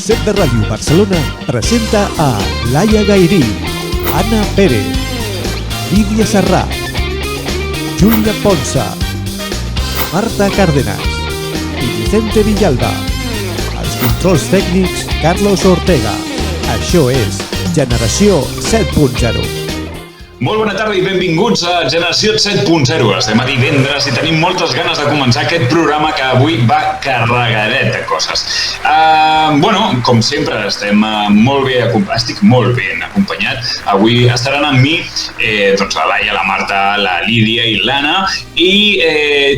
Set de Ràdio Barcelona presenta a Laia Gairí, Anna Pérez, Lídia Sarrà, Júlia Ponsa, Marta Cárdenas i Vicente Villalba. Els controls tècnics, Carlos Ortega. Això és Generació 7.0. Molt bona tarda i benvinguts a Generació 7.0. Estem a divendres i tenim moltes ganes de començar aquest programa que avui va carregadet de coses. Com sempre, estic molt ben acompanyat. Avui estaran amb mi la Laia, la Marta, la Lídia i l'Anna i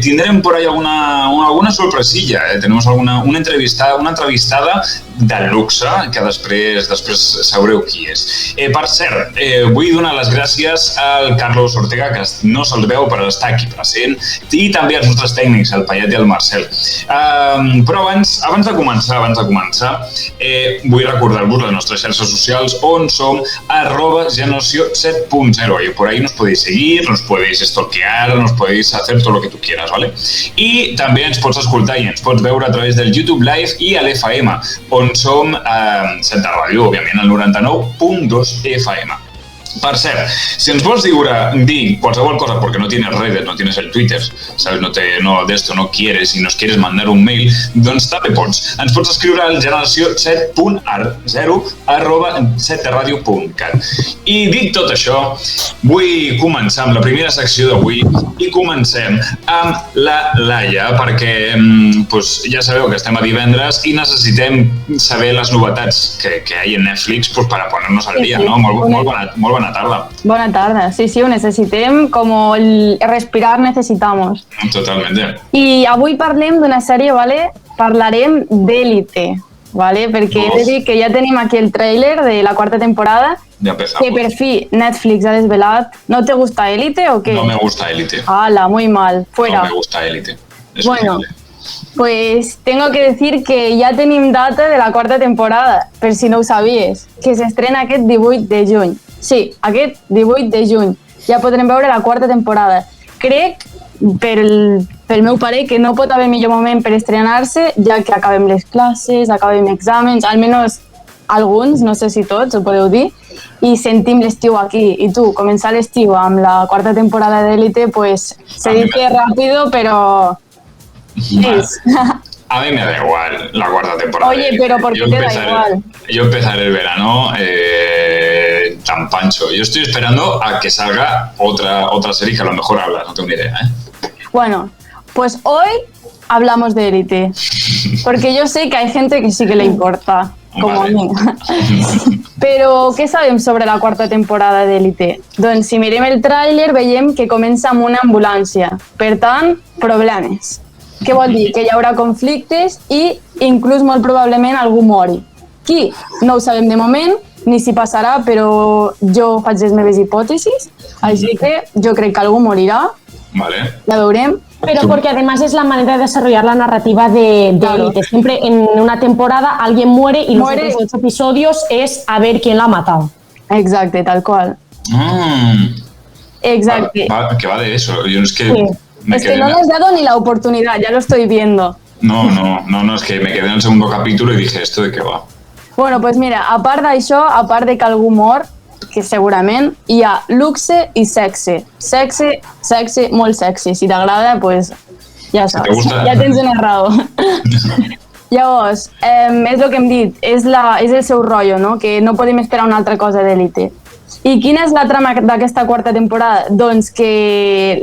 tindrem por ahí alguna sorpresilla. Tenemos una entrevistada de luxe que després sabreu qui és. Per cert, vull donar les gràcies al Carlos Ortega, que no se'l veu però està aquí present, i també als nostres tècnics, el Payet i el Marcel. Però abans de començar, vull recordar-vos les nostres xarxes socials on som @generació 7.0 y por ahí nos podéis seguir, nos podéis stalkear, nos podéis hacer todo lo que tú quieras, ¿vale? I també ens pots escoltar i ens pots veure a través del YouTube Live i a l'FM, on som Set de Ràdio, òbviament, al 99.2 FM. Per cert, si ens vols dir qualsevol cosa porque no tienes redes, no tienes el Twitter, ¿sabes? No quieres y nos quieres mandar un mail, doncs també pots. Ens pots escriure al generació7.0@setderadio.cat. I dit tot això, vull començar amb la primera secció d'avui i comencem amb la Laia, perquè ja sabeu que estem a divendres i necessitem saber les novetats que hi en Netflix para ponernos al día, ¿no? Molt bona tarda. Buena tarde, sí, ho necessitem, como respirar necesitamos. Totalmente. I avui parlem d'una sèrie, ¿vale? Parlarem d'Élite, ¿vale? Perquè he de dir que ja tenim aquí el tràiler de la quarta temporada, que per fi Netflix ha desvelat. ¿No te gusta Élite o qué? No me gusta Élite. ¡Hala, muy mal! Fuera. No me gusta Élite. Bueno, pues tengo que decir que ja tenim data de la quarta temporada, per si no ho sabies, que s'estrena aquest 18 de juny. Sí, aquest 18 de juny. Ja podrem veure la quarta temporada. Crec, pel meu parer, que no pot haver millor moment per estrenar-se, ja que acabem les classes, acabem exàmens, almenys alguns, no sé si tots, ho podeu dir, i sentim l'estiu aquí. I tu, començar l'estiu amb la quarta temporada d'Élite, pues se dice rápido, pero... A mí me da igual la cuarta temporada. Oye, pero ¿por qué te da igual? Yo empezaré el verano tan pancho. Yo estoy esperando a que salga otra serie que a lo mejor hablas, no tengo ni idea, ¿eh? Bueno, pues hoy hablamos de Élite, porque yo sé que hay gente que sí que le importa, como a mí. Però què sabem sobre la quarta temporada d'Élite? Doncs si mirem el tràiler veiem que comença amb una ambulància. Per tant, problemes. Què vol dir? Que hi haurà conflictes i inclús molt probablement algú mori. Qui? No ho sabem de moment, ni si passarà, però jo faig les meves hipòtesis, així que jo crec que algú morirà. Vale. Ya veurem. Pero porque además es la manera de desarrollar la narrativa de Élite. Siempre en una temporada alguien muere y los otros 8 episodios es a ver quién la ha matado. Exacte, tal cual. Exacte. Que va de eso. Yo es que... Sí. Es que no le has dado ni la oportunidad, ya lo estoy viendo. No, es que me quedé en el segundo capítulo y dije, ¿esto de qué va? Bueno, pues mira, a part d'això, a part de que algú mor, que segurament, hi ha luxe i sexe. Sexe, molt sexy. Si t'agrada, pues ja saps, ja tens una raó. Llavors, és el que hem dit, és el seu rotllo, no? Que no podem esperar una altra cosa d'Élite. I quina és la trama d'aquesta quarta temporada? Doncs que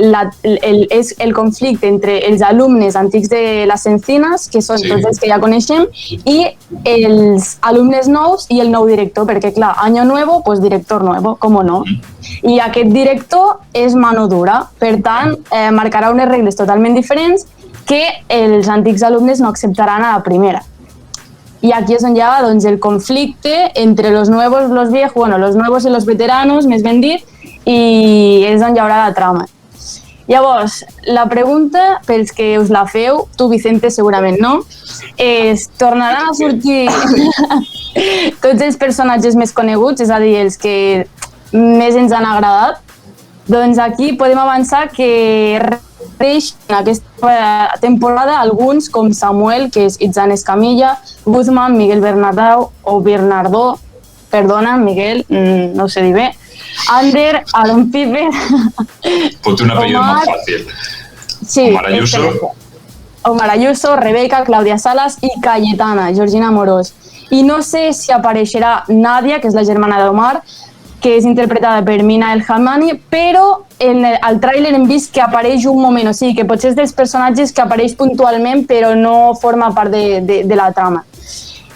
és el conflicte entre els alumnes antics de les Encinas, que són tots els que ja coneixem, i els alumnes nous i el nou director, perquè clar, año nuevo, pues director nuevo, com no? I aquest director és mano dura, per tant, marcarà unes regles totalment diferents que els antics alumnes no acceptaran a la primera. Y aquí es on hi ha doncs, el conflicte entre los nuevos, los viejos, bueno, los nuevos y los veteranos, més ben dit, i és on hi haurà la trama. Llavors, la pregunta, pels que us la feu, tu Vicente segurament no, és, tornaran a sortir tots els personatges més coneguts, és a dir, els que més ens han agradat? Doncs aquí podem avançar que apareix en aquesta temporada alguns com Samuel, que és Itzan Escamilla, Guzmán, Miguel Bernardó, perdona, Miguel, no ho sé dir bé, Ander, Aaron Piper... Ponte un apellido más fácil. Sí, Omar Ayuso, Rebeca, Claudia Salas i Cayetana, Georgina Amorós. I no sé si apareixerà Nadia, que és la germana d'Omar, que és interpretada per Mina El Hamani, però al tràiler hem vist que apareix un moment, o sigui, que potser és dels personatges que apareix puntualment però no forma part de la trama.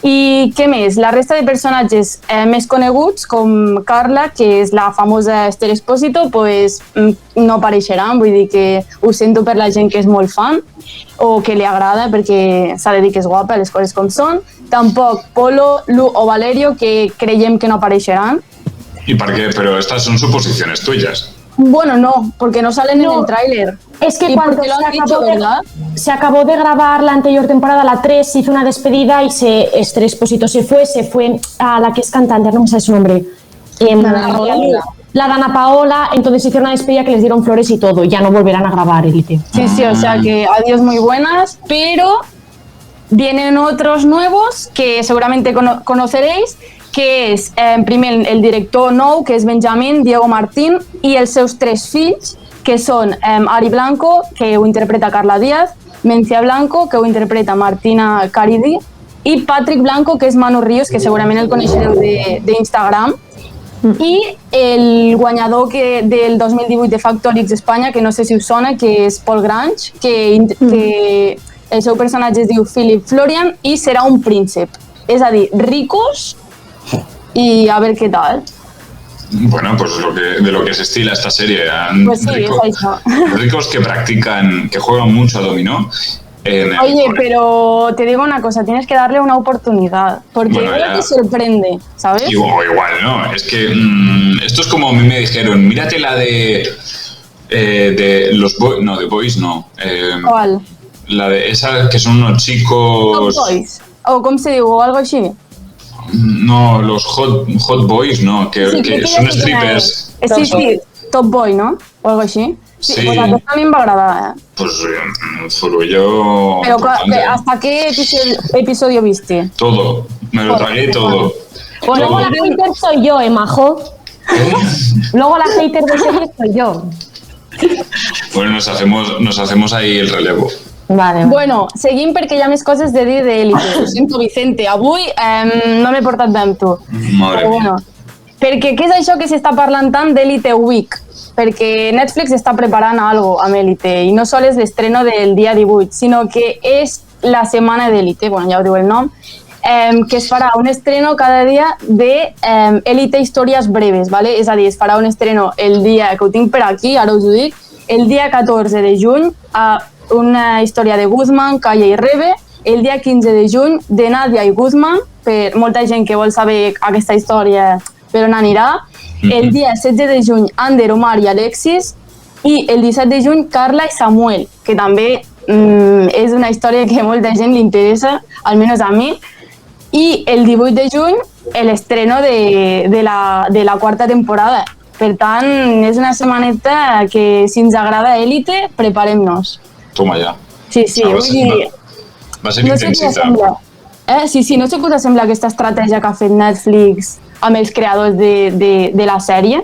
I què més? La resta de personatges més coneguts, com Carla, que és la famosa Esther Expósito, pues, no apareixeran, vull dir que ho sento per la gent que és molt fan o que li agrada perquè s'ha de dir que és guapa, les coses com són. Tampoc Polo, Lu o Valerio, que creiem que no apareixeran. ¿Y para qué? Pero estas son suposiciones tuyas. Bueno, no, porque no salen en el tráiler. Es que cuando se acabó de grabar la anterior temporada, la 3, se hizo una despedida y Esther Expósito se fue a la que es cantante, no me sale su nombre. La Dana Paola, entonces hicieron una despedida que les dieron flores y todo, ya no volverán a grabar Élite. Sí, o sea que adiós muy buenas, pero vienen otros nuevos que seguramente conoceréis, que és primer el director nou, que és Benjamín Diego Martín, i els seus 3 fills, que són Ari Blanco, que ho interpreta Carla Díaz, Mencia Blanco, que ho interpreta Martina Caridi, i Patrick Blanco, que és Manu Ríos, que segurament el coneixereu d'Instagram, i el guanyador del 2018 de Factor X Espanya, que no sé si us sona, que és Paul Grange, que el seu personatge es diu Philip Florian i serà un príncep. És a dir, ricos y a ver qué tal. Bueno, pues de lo que se estila esta serie. Pues sí, ricos que practican, que juegan mucho a dominó. Oye, pero te digo una cosa, tienes que darle una oportunidad, porque igual te sorprende, ¿sabes? Igual, ¿no? Es que esto es como a mí me dijeron, mírate la de los Boys, no, de Boys no. ¿Cuál? La de esa que son unos chicos... Top Boys, o ¿cómo se digo? Algo así. No, los hot boys, no, que son strippers. Sí, Top Boy, ¿no? O algo así. Sí. Pues a ti también va a agradar, ¿eh? Pues furullo. Pero ¿hasta qué episodio viste? Todo, me lo tragué todo. Pues luego la hater soy yo, majo. Luego la hater de serie soy yo. Bueno, nos hacemos ahí el relevo. Vale. Bueno, seguim perquè hi ha més coses de dir d'Élite. Ho sento, Vicente. Avui no m'he portat bé amb tu. Madre mia. Perquè què és això que s'està parlant tant d'Élite Week? Perquè Netflix està preparant algo amb Élite i no sols és l'estreno del dia 18, sinó que és la setmana d'Élite, bueno, ja ho diu el nom, que es farà un estreno cada dia de Élite Històries Breves, ¿vale? És a dir, es farà un estreno el dia, que ho tinc per aquí, ara us ho dic, el dia 14 de juny a una història de Guzmán, Calla i Rebe, el dia 15 de juny de Nadia i Guzmán, per molta gent que vol saber aquesta història per on anirà, el dia 16 de juny Ander, Omar i Alexis, i el 17 de juny Carla i Samuel, que també és una història que a molta gent li interessa, almenys a mi, i el 18 de juny l'estreno de la quarta temporada. Per tant, és una setmaneta que si ens agrada Élite, preparem-nos. Toma ja. Sí, vull dir... Va ser intensita. Sí, no sé què us sembla aquesta estratègia que ha fet Netflix amb els creadors de la sèrie.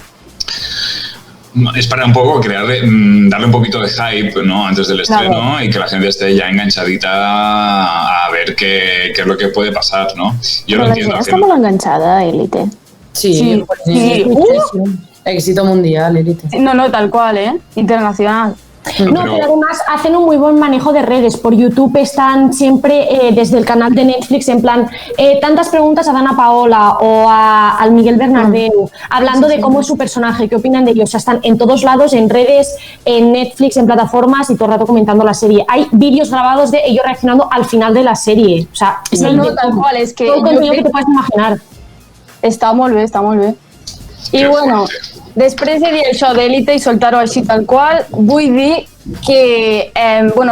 Es para un poco darle un poquito de hype, ¿no? Antes del estreno, claro. Y que la gente esté ya enganchadita a ver qué es lo que puede pasar, ¿no? Yo lo entiendo. Está muy enganchada a Élite. Sí. Éxito mundial, Élite. No, tal cual, internacional. No, pero además hacen un muy buen manejo de redes. Por YouTube están siempre desde el canal de Netflix en plan tantas preguntas a Dana Paola o al Miguel Bernardeu hablando de cómo es su personaje, qué opinan de ellos. O sea, están en todos lados, en redes, en Netflix, en plataformas y todo el rato comentando la serie. Hay vídeos grabados de ellos reaccionando al final de la serie. O sea, no, tal cual, és que... Todo el contenido que te puedes imaginar. Està molt bé. I bueno, després de dir això d'Élite i soltar-ho així tal qual, vull dir que,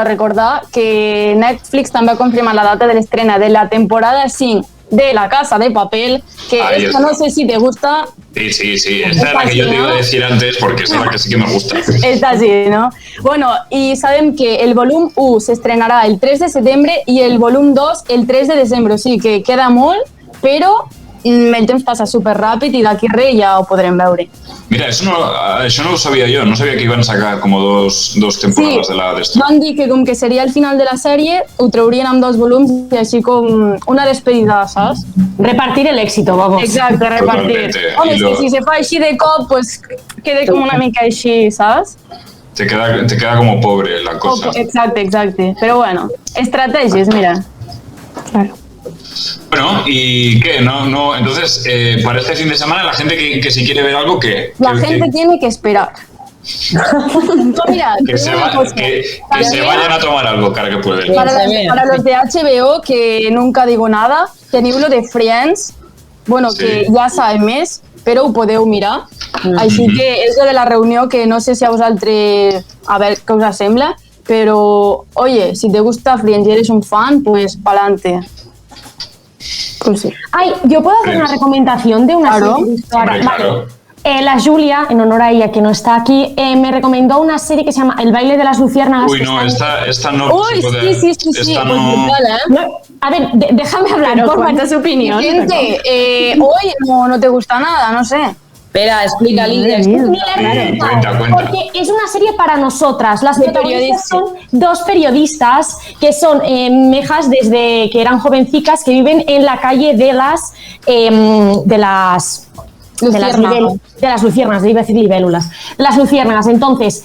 recordar que Netflix també ha confirmat la data de l'estrena de la temporada 5 de La Casa de Papel, que esta no sé si te gusta. Sí. Esta es la que yo te iba a decir antes porque es la que sí que me gusta. Esta sí, ¿no? Bueno, y saben que el volum 1 s'estrenarà el 3 de setembre i el volum 2 el 3 de desembre, o sigui que queda molt, però el temps passa superràpid i d'aquí res ja ho podrem veure. Mira, això no ho sabia jo, no sabia que iban a sacar como dos temporadas de esto. Van dir que com que seria el final de la sèrie, ho traurien amb 2 volums i així com una despedida, saps? Repartir el éxito, vamos. Exacte, repartir. Home, és que si se fa així de cop, pues queda com una mica així, saps? Te queda como pobre la cosa. Exacte. Pero bueno, estrategias, mira. Claro. Bueno, ¿y qué? No, entonces, para este fin de semana, la gente que si quiere ver algo, ¿qué? La gente tiene que esperar. No, mira, que se vayan a tomar algo, cara que pueden. Para los de HBO, que nunca digo nada, teniu lo de Friends, bueno, sí, que ja sabem més, però ho podeu mirar. Així que és de la reunió que no sé si a vosaltres, a veure què us sembla, pero, oye, si te gusta Friends y eres un fan, pues pa'lante. Pues sí. Ay, ¿yo puedo hacer una recomendación de una serie? Claro. La Julia, en honor a ella que no está aquí, me recomendó una serie que se llama El baile de las luciérnagas. Uy, no, esta no. Uy, sí. Esta pues no. brutal, ¿eh? No, a ver, déjame hablar. Cuenta su opinión. Gente, hoy no te gusta nada, no sé. Espera, explica, Lidia. Cuenta. Porque es una serie para nosotras. Las protagonistas son 2 periodistas que son mejas desde que eran jovencicas que viven en la calle de las luciérnagas, iba a decir libélulas. Las luciérnagas. Entonces,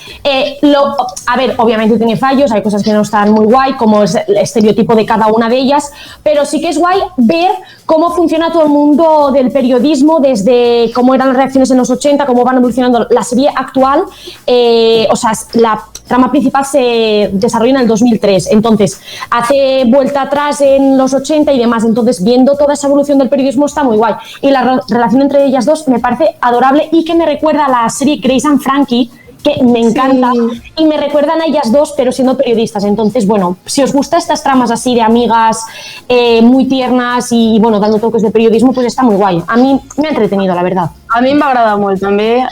a ver, obviamente tiene fallos, hay cosas que no están muy guay, como es el estereotipo de cada una de ellas, pero sí que es guay ver cómo funciona todo el mundo del periodismo, desde cómo eran las reacciones en los 80, cómo van evolucionando. La serie actual, o sea, la trama principal se desarrolla en el 2003, entonces hace vuelta atrás en los 80 y demás, entonces viendo toda esa evolución del periodismo está muy guay. Y la relación entre ellas dos me parece adorable y que me recuerda a la serie Grace and Frankie, que me encanta, y me recuerdan a ellas dos, pero siendo periodistas. Entonces, bueno, si os gustan estas tramas así de amigas muy tiernas y, bueno, dando toques de periodismo, pues está muy guay. A mí me ha entretenido, la verdad. A mi m'ha agradat molt, també,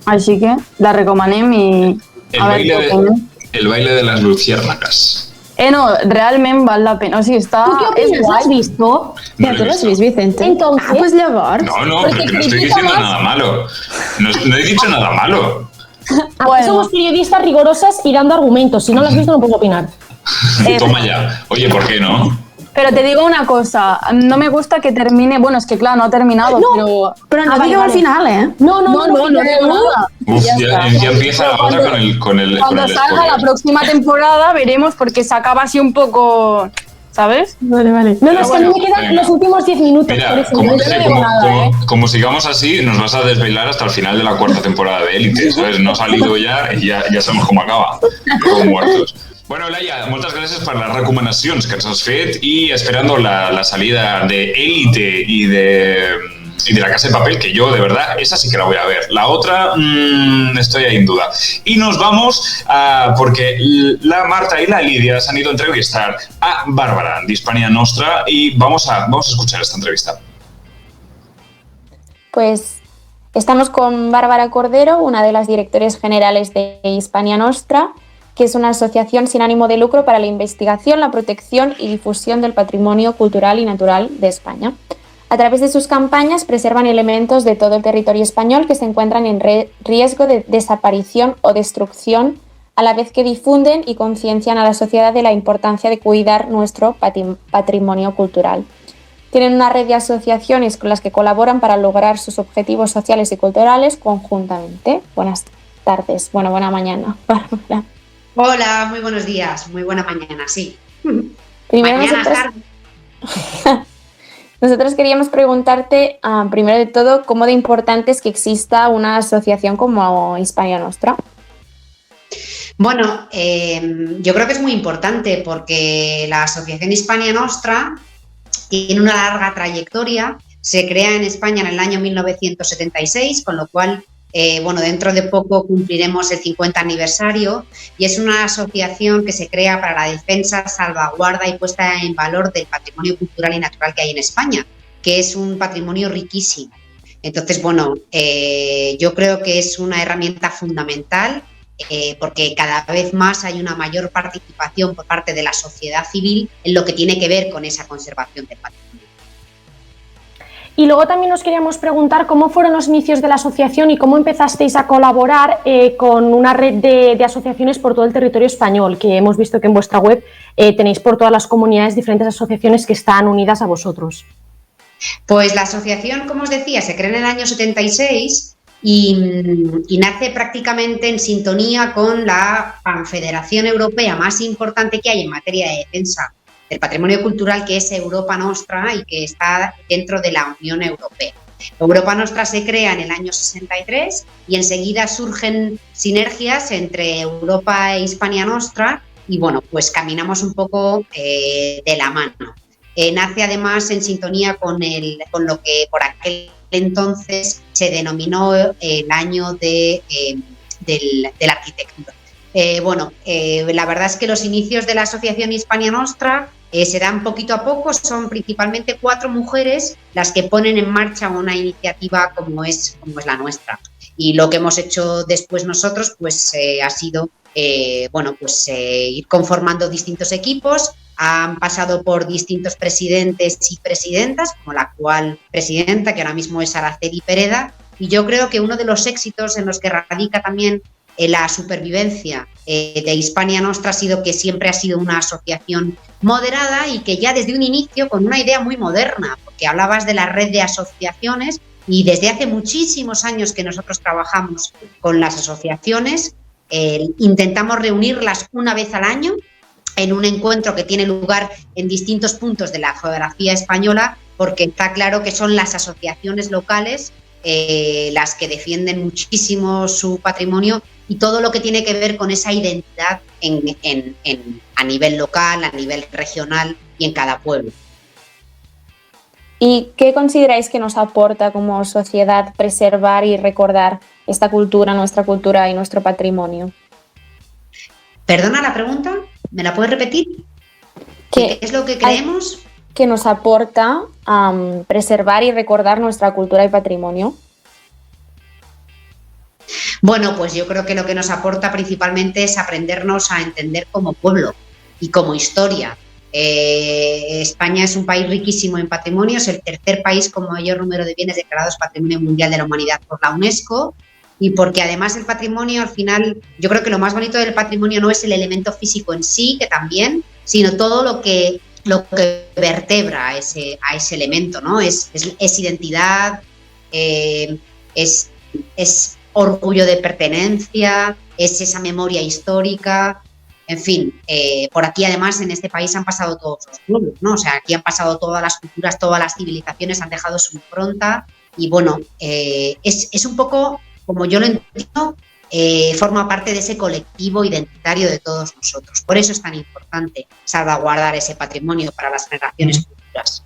així que la recomanem i... El baile de las luciérnagas. No, realment val la pena. O sigui, està... ¿Tú qué opinas? ¿Lo has visto? No, tú lo has visto, Vicente. Entonces... pues llavors... No, porque no estoy diciendo nada malo. No he dicho nada malo. Bueno. Somos periodistas rigurosas y dando argumentos. Si no lo has visto, no puedes opinar. Toma ya. Oye, ¿por qué no? Pero te digo una cosa, no me gusta que termine, bueno, es que claro, no ha terminado, pero no digo al final, ¿eh? No digo nada. Uf, ya empieza la otra con el Cuando salga spoiler. la próxima temporada veremos, porque se acaba así un poco, ¿sabes? Vale. No, es que a mí me quedan los últimos 10 minutos. Mira, por eso. como sigamos así, nos vas a desvelar hasta el final de la 4ª temporada de Élite, ¿sabes? No ha salido ya y ya sabemos cómo acaba, como muertos. Bueno, Laia, moltes gràcies per les recomanacions que ens has fet i esperando la salida de Élite y de La Casa de Papel, que yo, de verdad, esa sí que la voy a ver. La otra, estoy ahí en duda. Y nos vamos porque la Marta y la Lidia se han ido a entrevistar a Bárbara de Hispania Nostra y vamos a escuchar esta entrevista. Pues estamos con Bárbara Cordero, una de las directores generales de Hispania Nostra, que es una asociación sin ánimo de lucro para la investigación, la protección y difusión del patrimonio cultural y natural de España. A través de sus campañas preservan elementos de todo el territorio español que se encuentran en riesgo de desaparición o destrucción, a la vez que difunden y conciencian a la sociedad de la importancia de cuidar nuestro patrimonio cultural. Tienen una red de asociaciones con las que colaboran para lograr sus objetivos sociales y culturales conjuntamente. Buenas tardes, buena mañana, Bárbara. Hola, muy buenos días, muy buena mañana, sí. Primero nosotros queríamos preguntarte, primero de todo, cómo de importante es que exista una asociación como Hispania Nostra. Bueno, yo creo que es muy importante porque la Asociación Hispania Nostra tiene una larga trayectoria, se crea en España en el año 1976, con lo cual Bueno, dentro de poco cumpliremos el 50 aniversario y es una asociación que se crea para la defensa, salvaguarda y puesta en valor del patrimonio cultural y natural que hay en España, que es un patrimonio riquísimo. Entonces, bueno, yo creo que es una herramienta fundamental porque cada vez más hay una mayor participación por parte de la sociedad civil en lo que tiene que ver con esa conservación del patrimonio. Y luego también nos queríamos preguntar cómo fueron los inicios de la asociación y cómo empezasteis a colaborar con una red de asociaciones por todo el territorio español, que hemos visto que en vuestra web tenéis por todas las comunidades diferentes asociaciones que están unidas a vosotros. Pues la asociación, como os decía, se creó en el año 76 y nace prácticamente en sintonía con la panfederación europea más importante que hay en materia de defensa del patrimonio cultural, que es Europa Nostra y que está dentro de la Unión Europea. Europa Nostra se crea en el año 63 y enseguida surgen sinergias entre Europa e Hispania Nostra y bueno, pues caminamos un poco de la mano. Nace además en sintonía con lo que por aquel entonces se denominó el año de la arquitectura. La verdad es que los inicios de la Asociación Hispania Nostra se dan poquito a poco, son principalmente 4 mujeres las que ponen en marcha una iniciativa como es la nuestra. Y lo que hemos hecho después nosotros pues ha sido ir conformando distintos equipos. Han pasado por distintos presidentes y presidentas, como la actual presidenta, que ahora mismo es Araceli Pereda, y yo creo que uno de los éxitos en los que radica también la supervivencia de Hispania Nostra ha sido que siempre ha sido una asociación moderada y que ya desde un inicio con una idea muy moderna, porque hablabas de la red de asociaciones y desde hace muchísimos años que nosotros trabajamos con las asociaciones, intentamos reunirlas una vez al año en un encuentro que tiene lugar en distintos puntos de la geografía española, porque está claro que son las asociaciones locales las que defienden muchísimo su patrimonio y todo lo que tiene que ver con esa identidad a nivel local, a nivel regional y en cada pueblo. ¿Y qué consideráis que nos aporta como sociedad preservar y recordar esta cultura, nuestra cultura y nuestro patrimonio? ¿Perdona la pregunta? ¿Me la puedes repetir? ¿Qué es lo que creemos? ¿Qué nos aporta preservar y recordar nuestra cultura y patrimonio? Bueno, pues yo creo que lo que nos aporta principalmente es aprendernos a entender como pueblo y como historia. España es un país riquísimo en patrimonio, es el tercer país con mayor número de bienes declarados Patrimonio Mundial de la Humanidad por la UNESCO. Y porque además el patrimonio, al final, yo creo que lo más bonito del patrimonio no es el elemento físico en sí, que también, sino todo lo que vertebra a ese elemento, ¿no? Es identidad, es orgullo de pertenencia, es esa memoria histórica, en fin. Por aquí además en este país han pasado todos los pueblos, ¿no? O sea, aquí han pasado todas las culturas, todas las civilizaciones, han dejado su impronta y bueno, es un poco... como yo lo entiendo, forma parte de ese colectivo identitario de todos nosotros. Por eso es tan importante salvaguardar ese patrimonio para las generaciones futuras.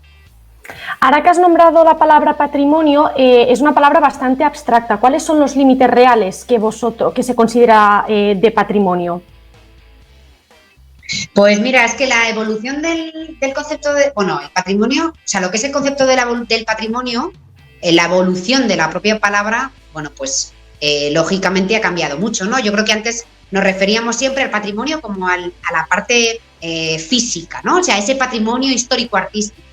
Ahora que has nombrado la palabra patrimonio, es una palabra bastante abstracta. ¿Cuáles son los límites reales que se considera de patrimonio? Pues mira, es que la evolución del concepto el patrimonio, o sea, lo que es el concepto del patrimonio, la evolución de la propia palabra, bueno, pues lógicamente ha cambiado mucho, ¿no? Yo creo que antes nos referíamos siempre al patrimonio como a la parte física, ¿no? O sea, ese patrimonio histórico-artístico.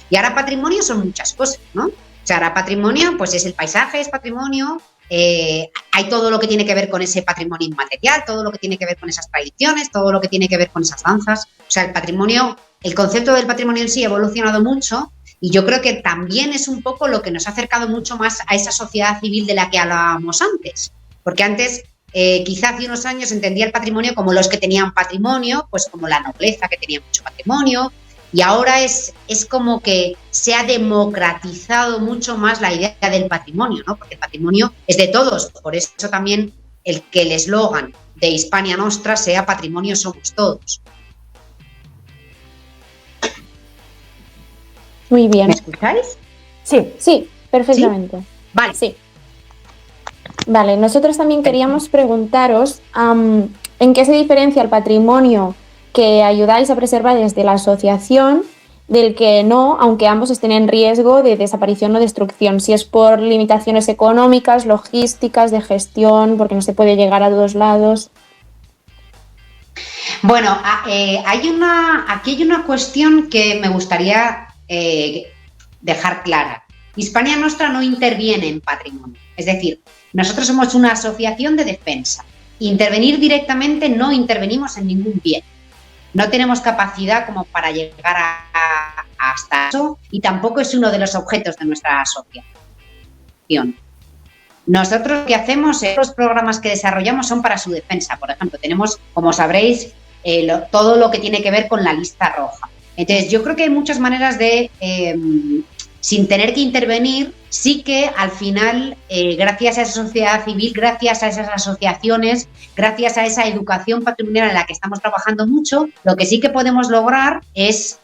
Y ahora patrimonio son muchas cosas, ¿no? O sea, ahora patrimonio, pues es el paisaje, es patrimonio, hay todo lo que tiene que ver con ese patrimonio inmaterial, todo lo que tiene que ver con esas tradiciones, todo lo que tiene que ver con esas danzas. O sea, el concepto del patrimonio en sí ha evolucionado mucho. Y yo creo que también es un poco lo que nos ha acercado mucho más a esa sociedad civil de la que hablábamos antes. Porque antes, quizá hace unos años, entendía el patrimonio como los que tenían patrimonio, pues como la nobleza que tenía mucho patrimonio. Y ahora es como que se ha democratizado mucho más la idea del patrimonio, ¿no? Porque el patrimonio es de todos. Por eso también el eslogan de Hispania Nostra sea patrimonio somos todos. Muy bien. ¿Me escucháis? Sí. Sí, perfectamente. ¿Sí? Vale. Sí. Vale, nosotros también queríamos preguntaros ¿en qué se diferencia el patrimonio que ayudáis a preservar desde la asociación del que no, aunque ambos estén en riesgo de desaparición o destrucción? Si es por limitaciones económicas, logísticas, de gestión, porque no se puede llegar a todos lados. Bueno, aquí hay una cuestión que me gustaría dejar clara. Hispania Nostra no interviene en patrimonio, es decir, nosotros somos una asociación de defensa. Intervenir directamente no intervenimos en ningún bien. No tenemos capacidad como para llegar hasta eso y tampoco es uno de los objetos de nuestra asociación. Nosotros lo que hacemos, los programas que desarrollamos son para su defensa. Por ejemplo, tenemos, como sabréis, todo lo que tiene que ver con la lista roja. Entonces, yo creo que hay muchas maneras de, sin tener que intervenir, sí que al final, gracias a esa sociedad civil, gracias a esas asociaciones, gracias a esa educación patrimonial en la que estamos trabajando mucho, lo que sí que podemos lograr es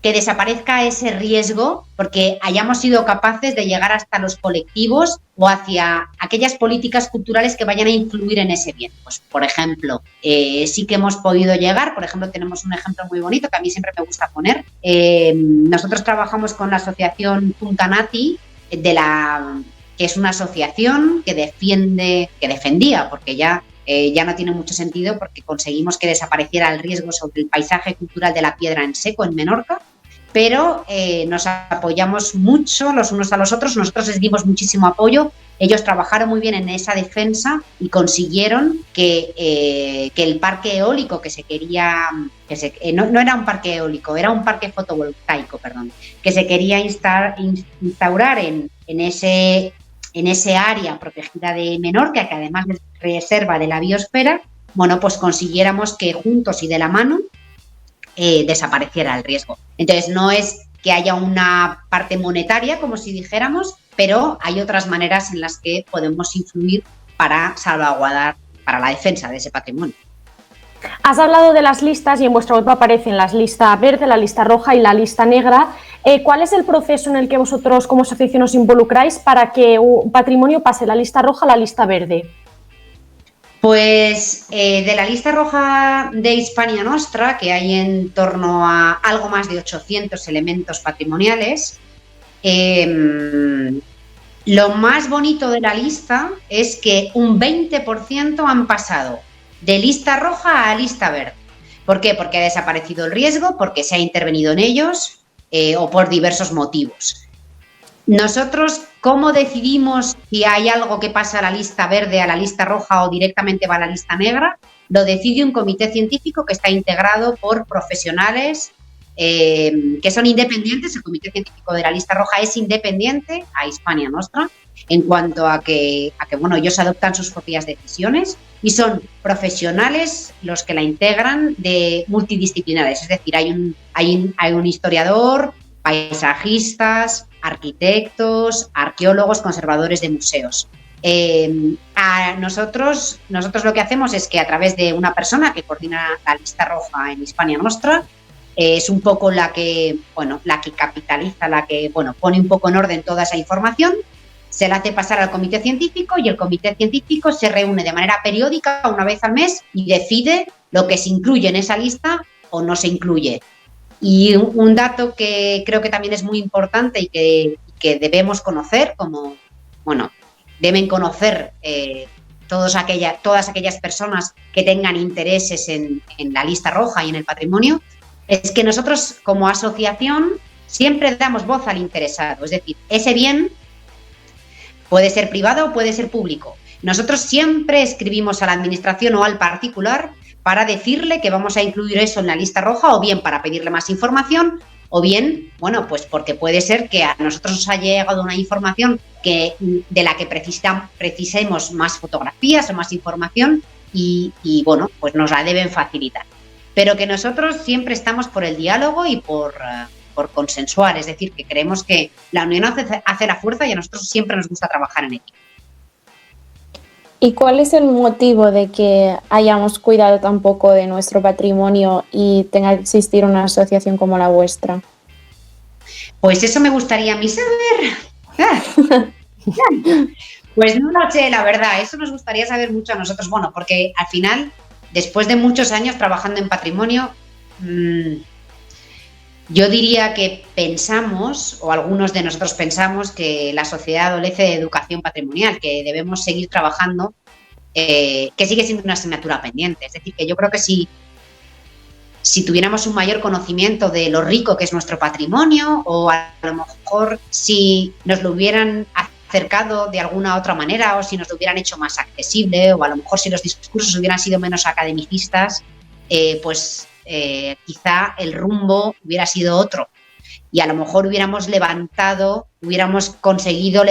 que desaparezca ese riesgo porque hayamos sido capaces de llegar hasta los colectivos o hacia aquellas políticas culturales que vayan a influir en ese bien. Pues, por ejemplo, sí que hemos podido llegar, por ejemplo, tenemos un ejemplo muy bonito que a mí siempre me gusta poner. Nosotros trabajamos con la asociación Punta Nati, que es una asociación que defendía, porque ya no tiene mucho sentido porque conseguimos que desapareciera el riesgo sobre el paisaje cultural de la piedra en seco en Menorca, pero nos apoyamos mucho los unos a los otros, nosotros les dimos muchísimo apoyo, ellos trabajaron muy bien en esa defensa y consiguieron que el parque eólico que se quería, no era un parque eólico, era un parque fotovoltaico, perdón, que se quería instaurar en ese área protegida de Menorca, que además es reserva de la biosfera, bueno, pues consiguiéramos que juntos y de la mano desapareciera el riesgo. Entonces, no es que haya una parte monetaria, como si dijéramos, pero hay otras maneras en las que podemos influir para salvaguardar, para la defensa de ese patrimonio. Has hablado de las listas y en vuestra web aparecen la lista verde, la lista roja y la lista negra. ¿Cuál es el proceso en el que vosotros como asociación os involucráis para que un patrimonio pase de la lista roja a la lista verde? Pues de la lista roja de Hispania Nostra, que hay en torno a algo más de 800 elementos patrimoniales, lo más bonito de la lista es que un 20% han pasado de lista roja a lista verde. ¿Por qué? Porque ha desaparecido el riesgo, porque se ha intervenido en ellos o por diversos motivos. Nosotros, ¿cómo decidimos si hay algo que pasa a la lista verde, a la lista roja o directamente va a la lista negra? Lo decide un comité científico que está integrado por profesionales que son independientes. El comité científico de la lista roja es independiente a Hispania Nostra en cuanto a que bueno, ellos adoptan sus propias decisiones y son profesionales los que la integran de multidisciplinares. Es decir, hay un historiador, paisajistas, arquitectos, arqueólogos, conservadores de museos. Nosotros lo que hacemos es que a través de una persona que coordina la lista roja en Hispania Nostra, es un poco la que capitaliza, la que pone un poco en orden toda esa información, se la hace pasar al comité científico y el comité científico se reúne de manera periódica una vez al mes y decide lo que se incluye en esa lista o no se incluye. Y un dato que creo que también es muy importante y que debemos conocer, deben conocer todas aquellas personas que tengan intereses en la lista roja y en el patrimonio, es que nosotros como asociación siempre damos voz al interesado. Es decir, ese bien puede ser privado o puede ser público. Nosotros siempre escribimos a la administración o al particular para decirle que vamos a incluir eso en la lista roja, o bien para pedirle más información, o bien, pues porque puede ser que a nosotros nos haya llegado una información de la que precisemos más fotografías o más información y pues nos la deben facilitar. Pero que nosotros siempre estamos por el diálogo y por consensuar, es decir, que creemos que la unión hace la fuerza y a nosotros siempre nos gusta trabajar en equipo. ¿Y cuál es el motivo de que hayamos cuidado tan poco de nuestro patrimonio y tenga que existir una asociación como la vuestra? Pues eso me gustaría a mí saber. Pues no lo sé, la verdad, eso nos gustaría saber mucho a nosotros, bueno, porque al final, después de muchos años trabajando en patrimonio, yo diría que pensamos, o algunos de nosotros pensamos, que la sociedad adolece de educación patrimonial, que debemos seguir trabajando, que sigue siendo una asignatura pendiente. Es decir, que yo creo que si tuviéramos un mayor conocimiento de lo rico que es nuestro patrimonio, o a lo mejor si nos lo hubieran acercado de alguna otra manera, o si nos lo hubieran hecho más accesible, o a lo mejor si los discursos hubieran sido menos academicistas, quizá el rumbo hubiera sido otro. Y a lo mejor hubiéramos conseguido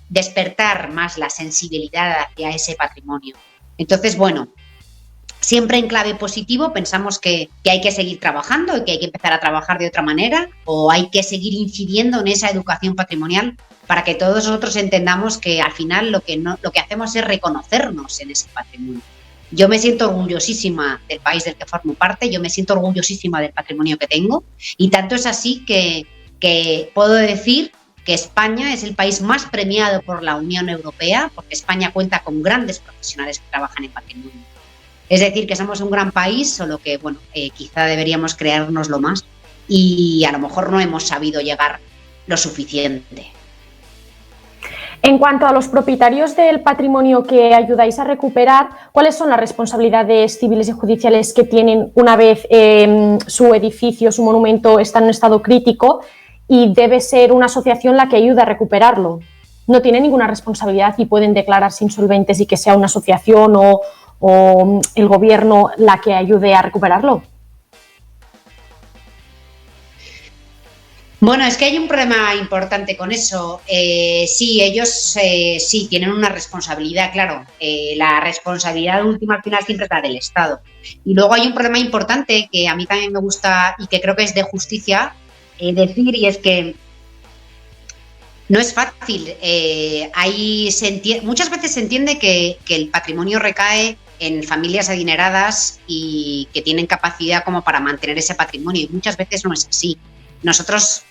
despertar más la sensibilidad hacia ese patrimonio. Entonces, bueno, siempre en clave positivo pensamos que hay que seguir trabajando y que hay que empezar a trabajar de otra manera, o hay que seguir incidiendo en esa educación patrimonial para que todos nosotros entendamos que al final lo que hacemos es reconocernos en ese patrimonio. Yo me siento orgullosísima del país del que formo parte, yo me siento orgullosísima del patrimonio que tengo, y tanto es así que puedo decir que España es el país más premiado por la Unión Europea, porque España cuenta con grandes profesionales que trabajan en patrimonio. Es decir, que somos un gran país, solo que quizá deberíamos creérnoslo más, y a lo mejor no hemos sabido llegar lo suficiente. En cuanto a los propietarios del patrimonio que ayudáis a recuperar, ¿cuáles son las responsabilidades civiles y judiciales que tienen una vez su edificio, su monumento está en un estado crítico y debe ser una asociación la que ayude a recuperarlo? No tienen ninguna responsabilidad y pueden declararse insolventes y que sea una asociación o el gobierno la que ayude a recuperarlo. Bueno, es que hay un problema importante con eso. Sí, ellos sí tienen una responsabilidad, claro. La responsabilidad última al final siempre es la del Estado. Y luego hay un problema importante que a mí también me gusta y que creo que es de justicia decir, y es que no es fácil. Muchas veces se entiende que el patrimonio recae en familias adineradas y que tienen capacidad como para mantener ese patrimonio, y muchas veces no es así. Nosotros,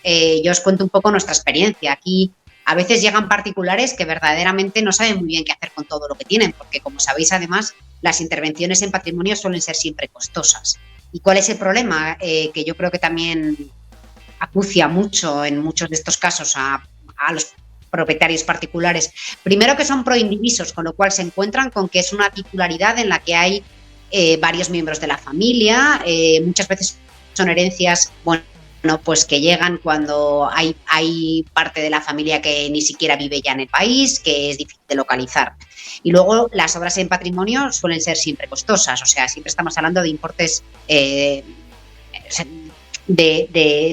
yo os cuento un poco nuestra experiencia. Aquí a veces llegan particulares que verdaderamente no saben muy bien qué hacer con todo lo que tienen, porque como sabéis, además, las intervenciones en patrimonio suelen ser siempre costosas. ¿Y cuál es el problema? Que yo creo que también acucia mucho en muchos de estos casos a los propietarios particulares. Primero, que son proindivisos, con lo cual se encuentran con que es una titularidad en la que hay varios miembros de la familia. Muchas veces son herencias, pues que llegan cuando hay parte de la familia que ni siquiera vive ya en el país, que es difícil de localizar. Y luego las obras en patrimonio suelen ser siempre costosas, o sea, siempre estamos hablando de importes de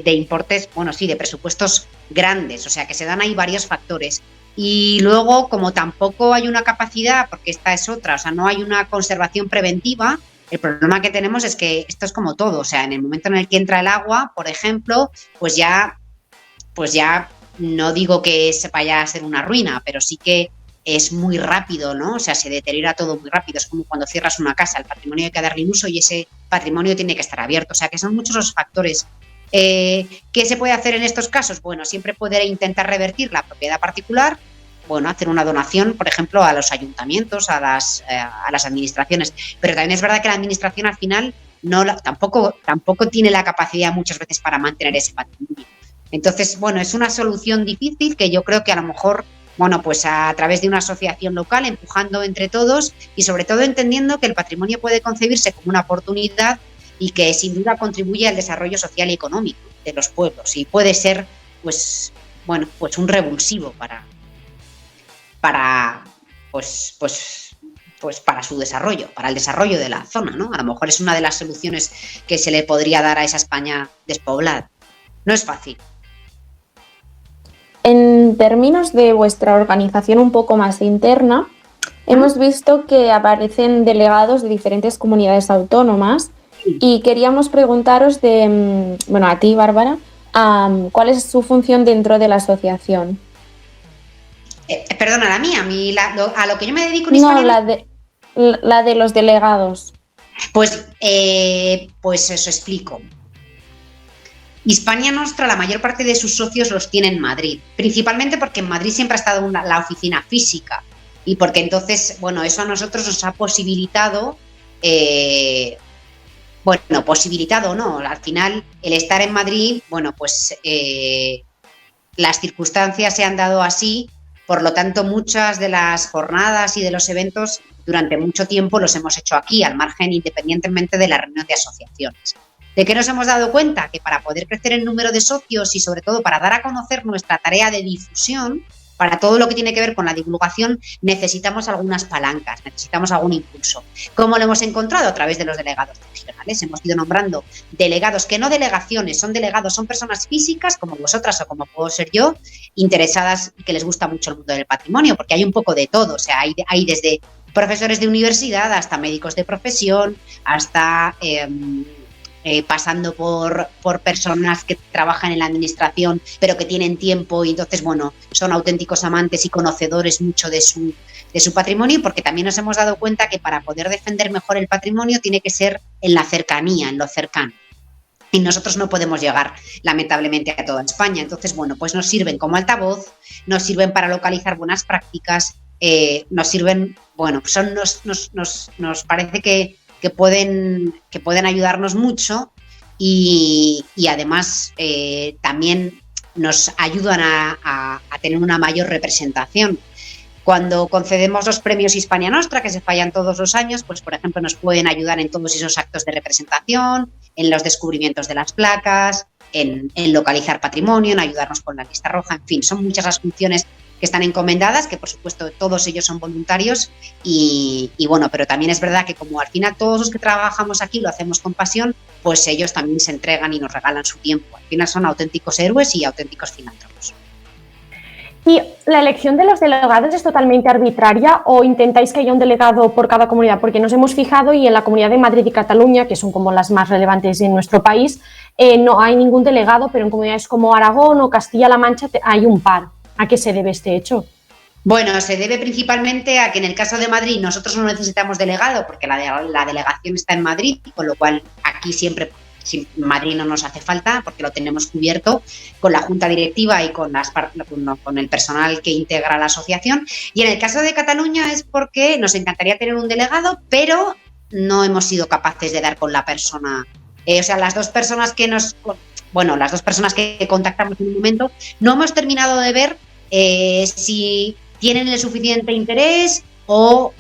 importes, de presupuestos grandes, o sea, que se dan ahí varios factores. Y luego, como tampoco hay una capacidad, porque esta es otra, o sea, no hay una conservación preventiva. El problema que tenemos es que esto es como todo, o sea, en el momento en el que entra el agua, por ejemplo, pues ya no digo que se vaya a ser una ruina, pero sí que es muy rápido, ¿no? O sea, se deteriora todo muy rápido. Es como cuando cierras una casa, el patrimonio hay que darle un uso y ese patrimonio tiene que estar abierto. O sea, que son muchos los factores. ¿Qué se puede hacer en estos casos? Bueno, siempre poder intentar revertir la propiedad particular, hacer una donación, por ejemplo, a los ayuntamientos, a las administraciones. Pero también es verdad que la administración al final tampoco tiene la capacidad muchas veces para mantener ese patrimonio. Entonces, es una solución difícil que yo creo que a lo mejor, pues a través de una asociación local, empujando entre todos y sobre todo entendiendo que el patrimonio puede concebirse como una oportunidad y que sin duda contribuye al desarrollo social y económico de los pueblos, y puede ser un revulsivo para su desarrollo, para el desarrollo de la zona, ¿no? A lo mejor es una de las soluciones que se le podría dar a esa España despoblada. No es fácil. En términos de vuestra organización un poco más interna, hemos visto que aparecen delegados de diferentes comunidades autónomas y queríamos preguntaros a ti, Bárbara, ¿cuál es su función dentro de la asociación? Perdona, la mía, a lo que yo me dedico en Hispania. No, la de los delegados. Pues eso explico. Hispania Nostra, la mayor parte de sus socios los tiene en Madrid, principalmente porque en Madrid siempre ha estado la oficina física y porque entonces, bueno, eso a nosotros nos ha posibilitado, posibilitado no, al final el estar en Madrid, bueno, pues las circunstancias se han dado así, por lo tanto muchas de las jornadas y de los eventos durante mucho tiempo los hemos hecho aquí, al margen, independientemente de la reunión de asociaciones. ¿De qué nos hemos dado cuenta? Que para poder crecer el número de socios y sobre todo para dar a conocer nuestra tarea de difusión, para todo lo que tiene que ver con la divulgación, necesitamos algunas palancas, necesitamos algún impulso. ¿Cómo lo hemos encontrado? A través de los delegados regionales. Hemos ido nombrando delegados, que no delegaciones, son delegados, son personas físicas como vosotras o como puedo ser yo, interesadas y que les gusta mucho el mundo del patrimonio, porque hay un poco de todo, o sea, hay desde profesores de universidad hasta médicos de profesión, hasta pasando por personas que trabajan en la administración pero que tienen tiempo y entonces, bueno, son auténticos amantes y conocedores mucho de su patrimonio, porque también nos hemos dado cuenta que para poder defender mejor el patrimonio tiene que ser en la cercanía, en lo cercano. Y nosotros no podemos llegar, lamentablemente, a toda España. Entonces, bueno, pues nos sirven como altavoz, nos sirven para localizar buenas prácticas, nos sirven, bueno, pues nos parece que pueden ayudarnos mucho y además también nos ayudan a tener una mayor representación. Cuando concedemos los premios Hispania Nostra, que se fallan todos los años, pues por ejemplo nos pueden ayudar en todos esos actos de representación, en los descubrimientos de las placas, en localizar patrimonio, en ayudarnos con la lista roja, en fin, son muchas las funciones que están encomendadas, que por supuesto todos ellos son voluntarios y bueno, pero también es verdad que como al final todos los que trabajamos aquí lo hacemos con pasión, pues ellos también se entregan y nos regalan su tiempo. Al final son auténticos héroes y auténticos filántropos. ¿Y la elección de los delegados es totalmente arbitraria o intentáis que haya un delegado por cada comunidad? Porque nos hemos fijado y en la Comunidad de Madrid y Cataluña, que son como las más relevantes en nuestro país, no hay ningún delegado, pero en comunidades como Aragón o Castilla-La Mancha hay un par. ¿A qué se debe este hecho? Bueno, se debe principalmente a que en el caso de Madrid nosotros no necesitamos delegado porque la delegación está en Madrid, con lo cual aquí siempre Madrid no nos hace falta porque lo tenemos cubierto con la junta directiva y con el personal que integra la asociación. Y en el caso de Cataluña es porque nos encantaría tener un delegado, pero no hemos sido capaces de dar con la persona. O sea, las dos personas que contactamos en un momento, no hemos terminado de ver si tienen el suficiente interés o,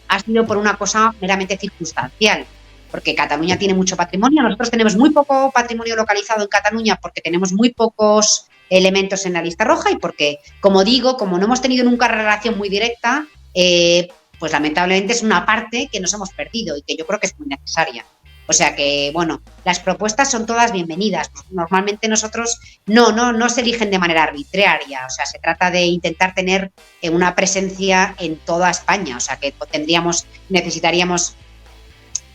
ha sido por una cosa meramente circunstancial, porque Cataluña tiene mucho patrimonio, nosotros tenemos muy poco patrimonio localizado en Cataluña porque tenemos muy pocos elementos en la lista roja y porque, como digo, como no hemos tenido nunca relación muy directa, pues lamentablemente es una parte que nos hemos perdido y que yo creo que es muy necesaria. O sea que, bueno, las propuestas son todas bienvenidas. Normalmente nosotros no se eligen de manera arbitraria. O sea, se trata de intentar tener una presencia en toda España. O sea, que necesitaríamos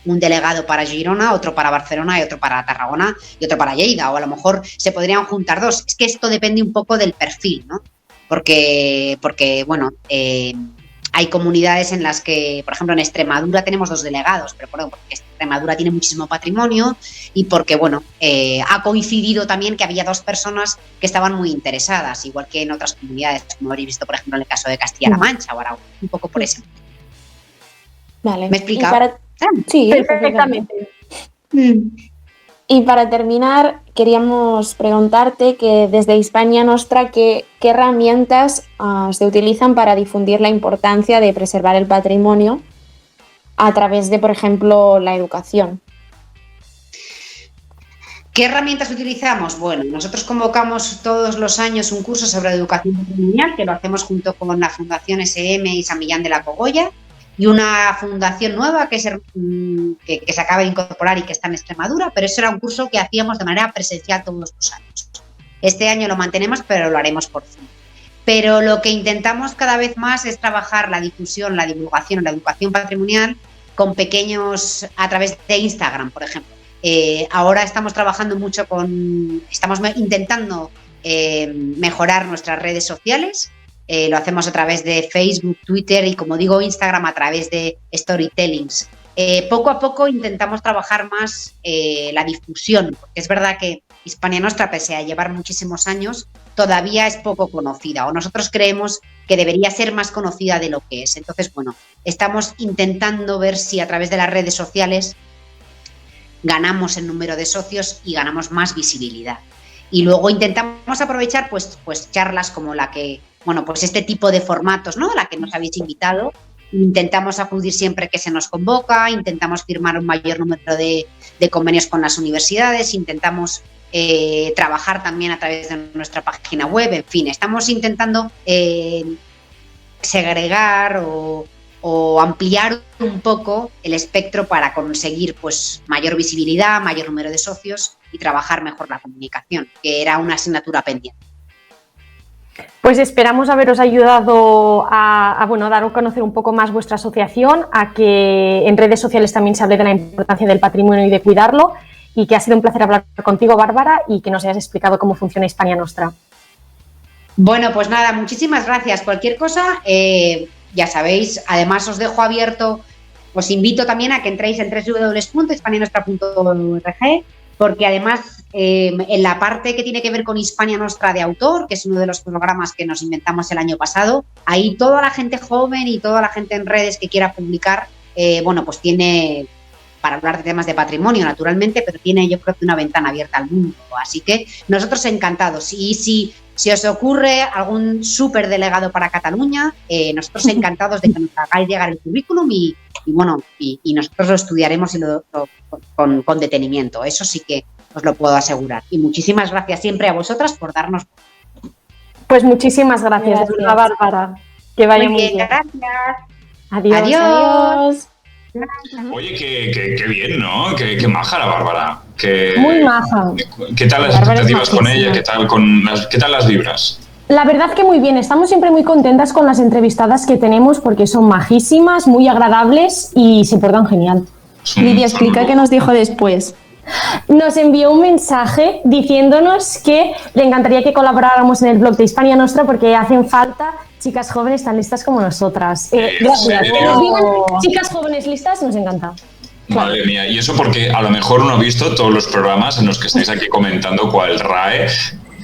un delegado para Girona, otro para Barcelona y otro para Tarragona y otro para Lleida. O a lo mejor se podrían juntar dos. Es que esto depende un poco del perfil, ¿no? Porque bueno, hay comunidades en las que, por ejemplo, en Extremadura tenemos 2 delegados, pero bueno, porque Extremadura tiene muchísimo patrimonio y porque, bueno, ha coincidido también que había 2 personas que estaban muy interesadas, igual que en otras comunidades, como habréis visto, por ejemplo, en el caso de Castilla-La Mancha o Aragón, un poco por eso. Vale. ¿Me he explicado? Sí, perfectamente. Y para terminar, queríamos preguntarte que desde Hispania Nostra, ¿qué herramientas se utilizan para difundir la importancia de preservar el patrimonio a través de, por ejemplo, la educación? ¿Qué herramientas utilizamos? Bueno, nosotros convocamos todos los años un curso sobre educación patrimonial, que lo hacemos junto con la Fundación SM y San Millán de la Cogolla, y una fundación nueva que se acaba de incorporar y que está en Extremadura, pero eso era un curso que hacíamos de manera presencial todos los años. Este año lo mantenemos, pero lo haremos por fin. Pero lo que intentamos cada vez más es trabajar la difusión, la divulgación, la educación patrimonial con pequeños, a través de Instagram, por ejemplo. Ahora estamos trabajando mucho estamos intentando mejorar nuestras redes sociales. Lo hacemos a través de Facebook, Twitter y, como digo, Instagram a través de storytellings. Poco a poco intentamos trabajar más la difusión, porque es verdad que Hispania Nostra, pese a llevar muchísimos años, todavía es poco conocida, o nosotros creemos que debería ser más conocida de lo que es. Entonces, bueno, estamos intentando ver si a través de las redes sociales ganamos el número de socios y ganamos más visibilidad. Y luego intentamos aprovechar pues charlas como la que, bueno, pues este tipo de formatos, ¿no?, la que nos habéis invitado. Intentamos acudir siempre que se nos convoca, intentamos firmar un mayor número de convenios con las universidades, intentamos trabajar también a través de nuestra página web, en fin, estamos intentando segregar o ampliar un poco el espectro para conseguir pues mayor visibilidad, mayor número de socios y trabajar mejor la comunicación, que era una asignatura pendiente. Pues esperamos haberos ayudado a dar a conocer un poco más vuestra asociación, a que en redes sociales también se hable de la importancia del patrimonio y de cuidarlo, y que ha sido un placer hablar contigo, Bárbara, y que nos hayas explicado cómo funciona Hispania Nostra. Bueno, pues nada, muchísimas gracias. Cualquier cosa, ya sabéis, además os dejo abierto, os invito también a que entréis en www.hispanianostra.org, porque además en la parte que tiene que ver con Hispania Nostra de autor, que es uno de los programas que nos inventamos el año pasado, ahí toda la gente joven y toda la gente en redes que quiera publicar, pues tiene, para hablar de temas de patrimonio naturalmente, pero tiene yo creo que una ventana abierta al mundo. Así que nosotros encantados. Y si os ocurre algún superdelegado para Cataluña, nosotros encantados de que nos hagáis llegar el currículum y nosotros lo estudiaremos con detenimiento. Eso sí que os lo puedo asegurar. Y muchísimas gracias siempre a vosotras por darnos. Pues muchísimas gracias. Bárbara. Que vaya muy bien. Gracias. Adiós. Oye, qué bien, ¿no? Qué maja la Bárbara. Muy maja. ¿Qué tal las expectativas con ella? ¿Qué tal las vibras? La verdad que muy bien, estamos siempre muy contentas con las entrevistadas que tenemos porque son majísimas, muy agradables y se portan genial. Lidia, explica qué nos dijo después. Nos envió un mensaje diciéndonos que le encantaría que colaboráramos en el blog de Hispania Nostra porque hacen falta chicas jóvenes tan listas como nosotras. Gracias. Que nos digan chicas jóvenes listas, nos encanta. Madre mía, y eso porque a lo mejor no ha visto todos los programas en los que estáis aquí comentando cuál RAE,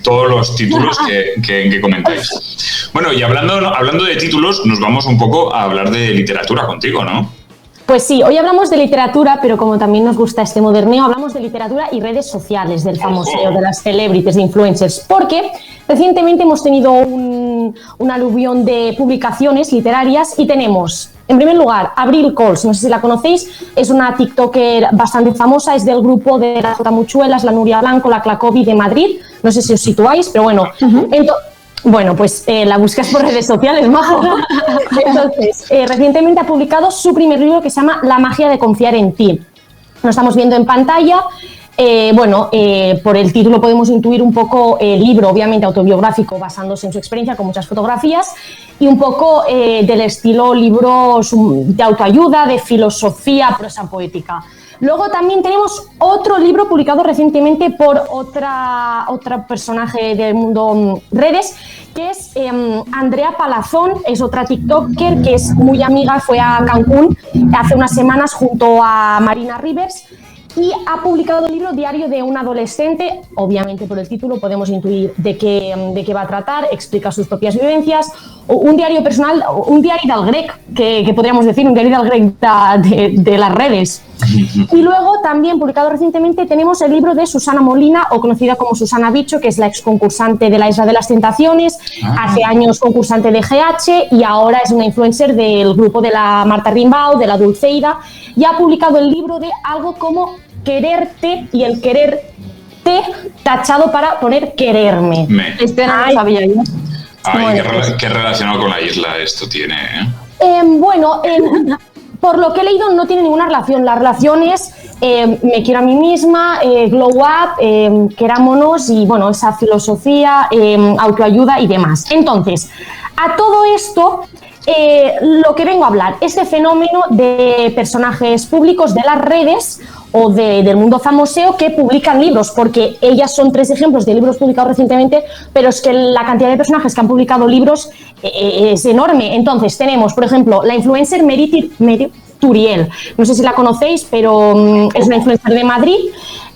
todos los títulos que comentáis. Bueno, y hablando de títulos, nos vamos un poco a hablar de literatura contigo, ¿no? Pues sí, hoy hablamos de literatura, pero como también nos gusta este moderneo, hablamos de literatura y redes sociales, del famoseo, de las celebrities, de influencers, porque recientemente hemos tenido un aluvión de publicaciones literarias y tenemos, en primer lugar, Abril Cols, no sé si la conocéis, es una tiktoker bastante famosa, es del grupo de la J. Muchuelas, la Nuria Blanco, la Clacovi de Madrid, no sé si os situáis, pero bueno, bueno, pues la buscas por redes sociales, majo. Entonces, recientemente ha publicado su primer libro que se llama La magia de confiar en ti. Lo estamos viendo en pantalla. Por el título podemos intuir un poco el libro, obviamente autobiográfico, basándose en su experiencia con muchas fotografías y un poco del estilo libros de autoayuda, de filosofía, prosa poética. Luego también tenemos otro libro publicado recientemente por otra personaje del mundo redes, que es Andrea Palazón, es otra tiktoker que es muy amiga, fue a Cancún hace unas semanas junto a Marina Rivers y ha publicado el libro Diario de un adolescente. Obviamente por el título podemos intuir de qué va a tratar, explica sus propias vivencias, un diario personal, un diario del grec, que podríamos decir, un diario del grec de las redes. Y luego también publicado recientemente tenemos el libro de Susana Molina, o conocida como Susana Bicho, que es la ex concursante de la Isla de las Tentaciones, hace años concursante de GH y ahora es una influencer del grupo de la Marta Rimbaud, de la Dulceida, y ha publicado el libro de algo como Quererte y el quererte tachado para poner quererme. Este no lo sabía yo. Ay, qué relacionado con la isla esto tiene, por lo que he leído no tiene ninguna relación. La relación es me quiero a mí misma, glow up, querámonos y bueno, esa filosofía, autoayuda y demás. Entonces, a todo esto, lo que vengo a hablar, este fenómeno de personajes públicos de las redes o del mundo famoseo que publican libros, porque ellas son 3 ejemplos de libros publicados recientemente, pero es que la cantidad de personajes que han publicado libros es enorme. Entonces tenemos, por ejemplo, la influencer Meri Turiel, no sé si la conocéis, pero es una influencer de Madrid.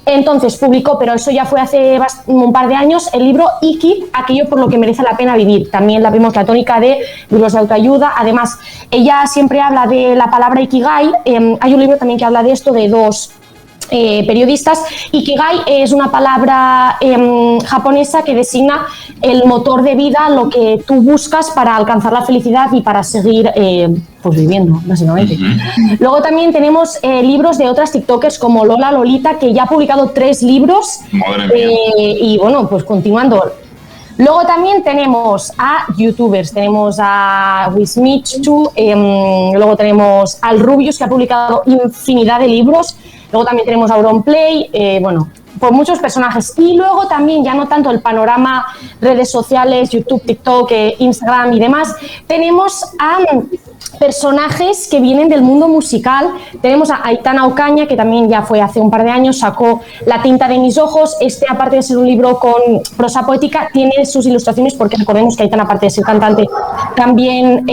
Entonces publicó, pero eso ya fue hace un par de años, el libro Iki, aquello por lo que merece la pena vivir. También la vimos la tónica de libros de autoayuda. Además, ella siempre habla de la palabra Ikigai. Hay un libro también que habla de esto, de dos periodistas. Ikigai es una palabra japonesa que designa el motor de vida, lo que tú buscas para alcanzar la felicidad y para seguir pues viviendo, básicamente. Luego también tenemos libros de otras tiktokers como Lola Lolita, que ya ha publicado 3 libros. Madre mía. Y bueno, pues continuando. Luego también tenemos a youtubers, tenemos a Wismichu, luego tenemos al Rubius, que ha publicado infinidad de libros. Luego también tenemos a Auronplay, bueno, por muchos personajes. Y luego también, ya no tanto el panorama redes sociales, YouTube, TikTok, Instagram y demás, tenemos a personajes que vienen del mundo musical. Tenemos a Aitana Ocaña, que también ya fue hace un par de años, sacó La tinta de mis ojos. Aparte de ser un libro con prosa poética, tiene sus ilustraciones, porque recordemos que Aitana, aparte de ser cantante, también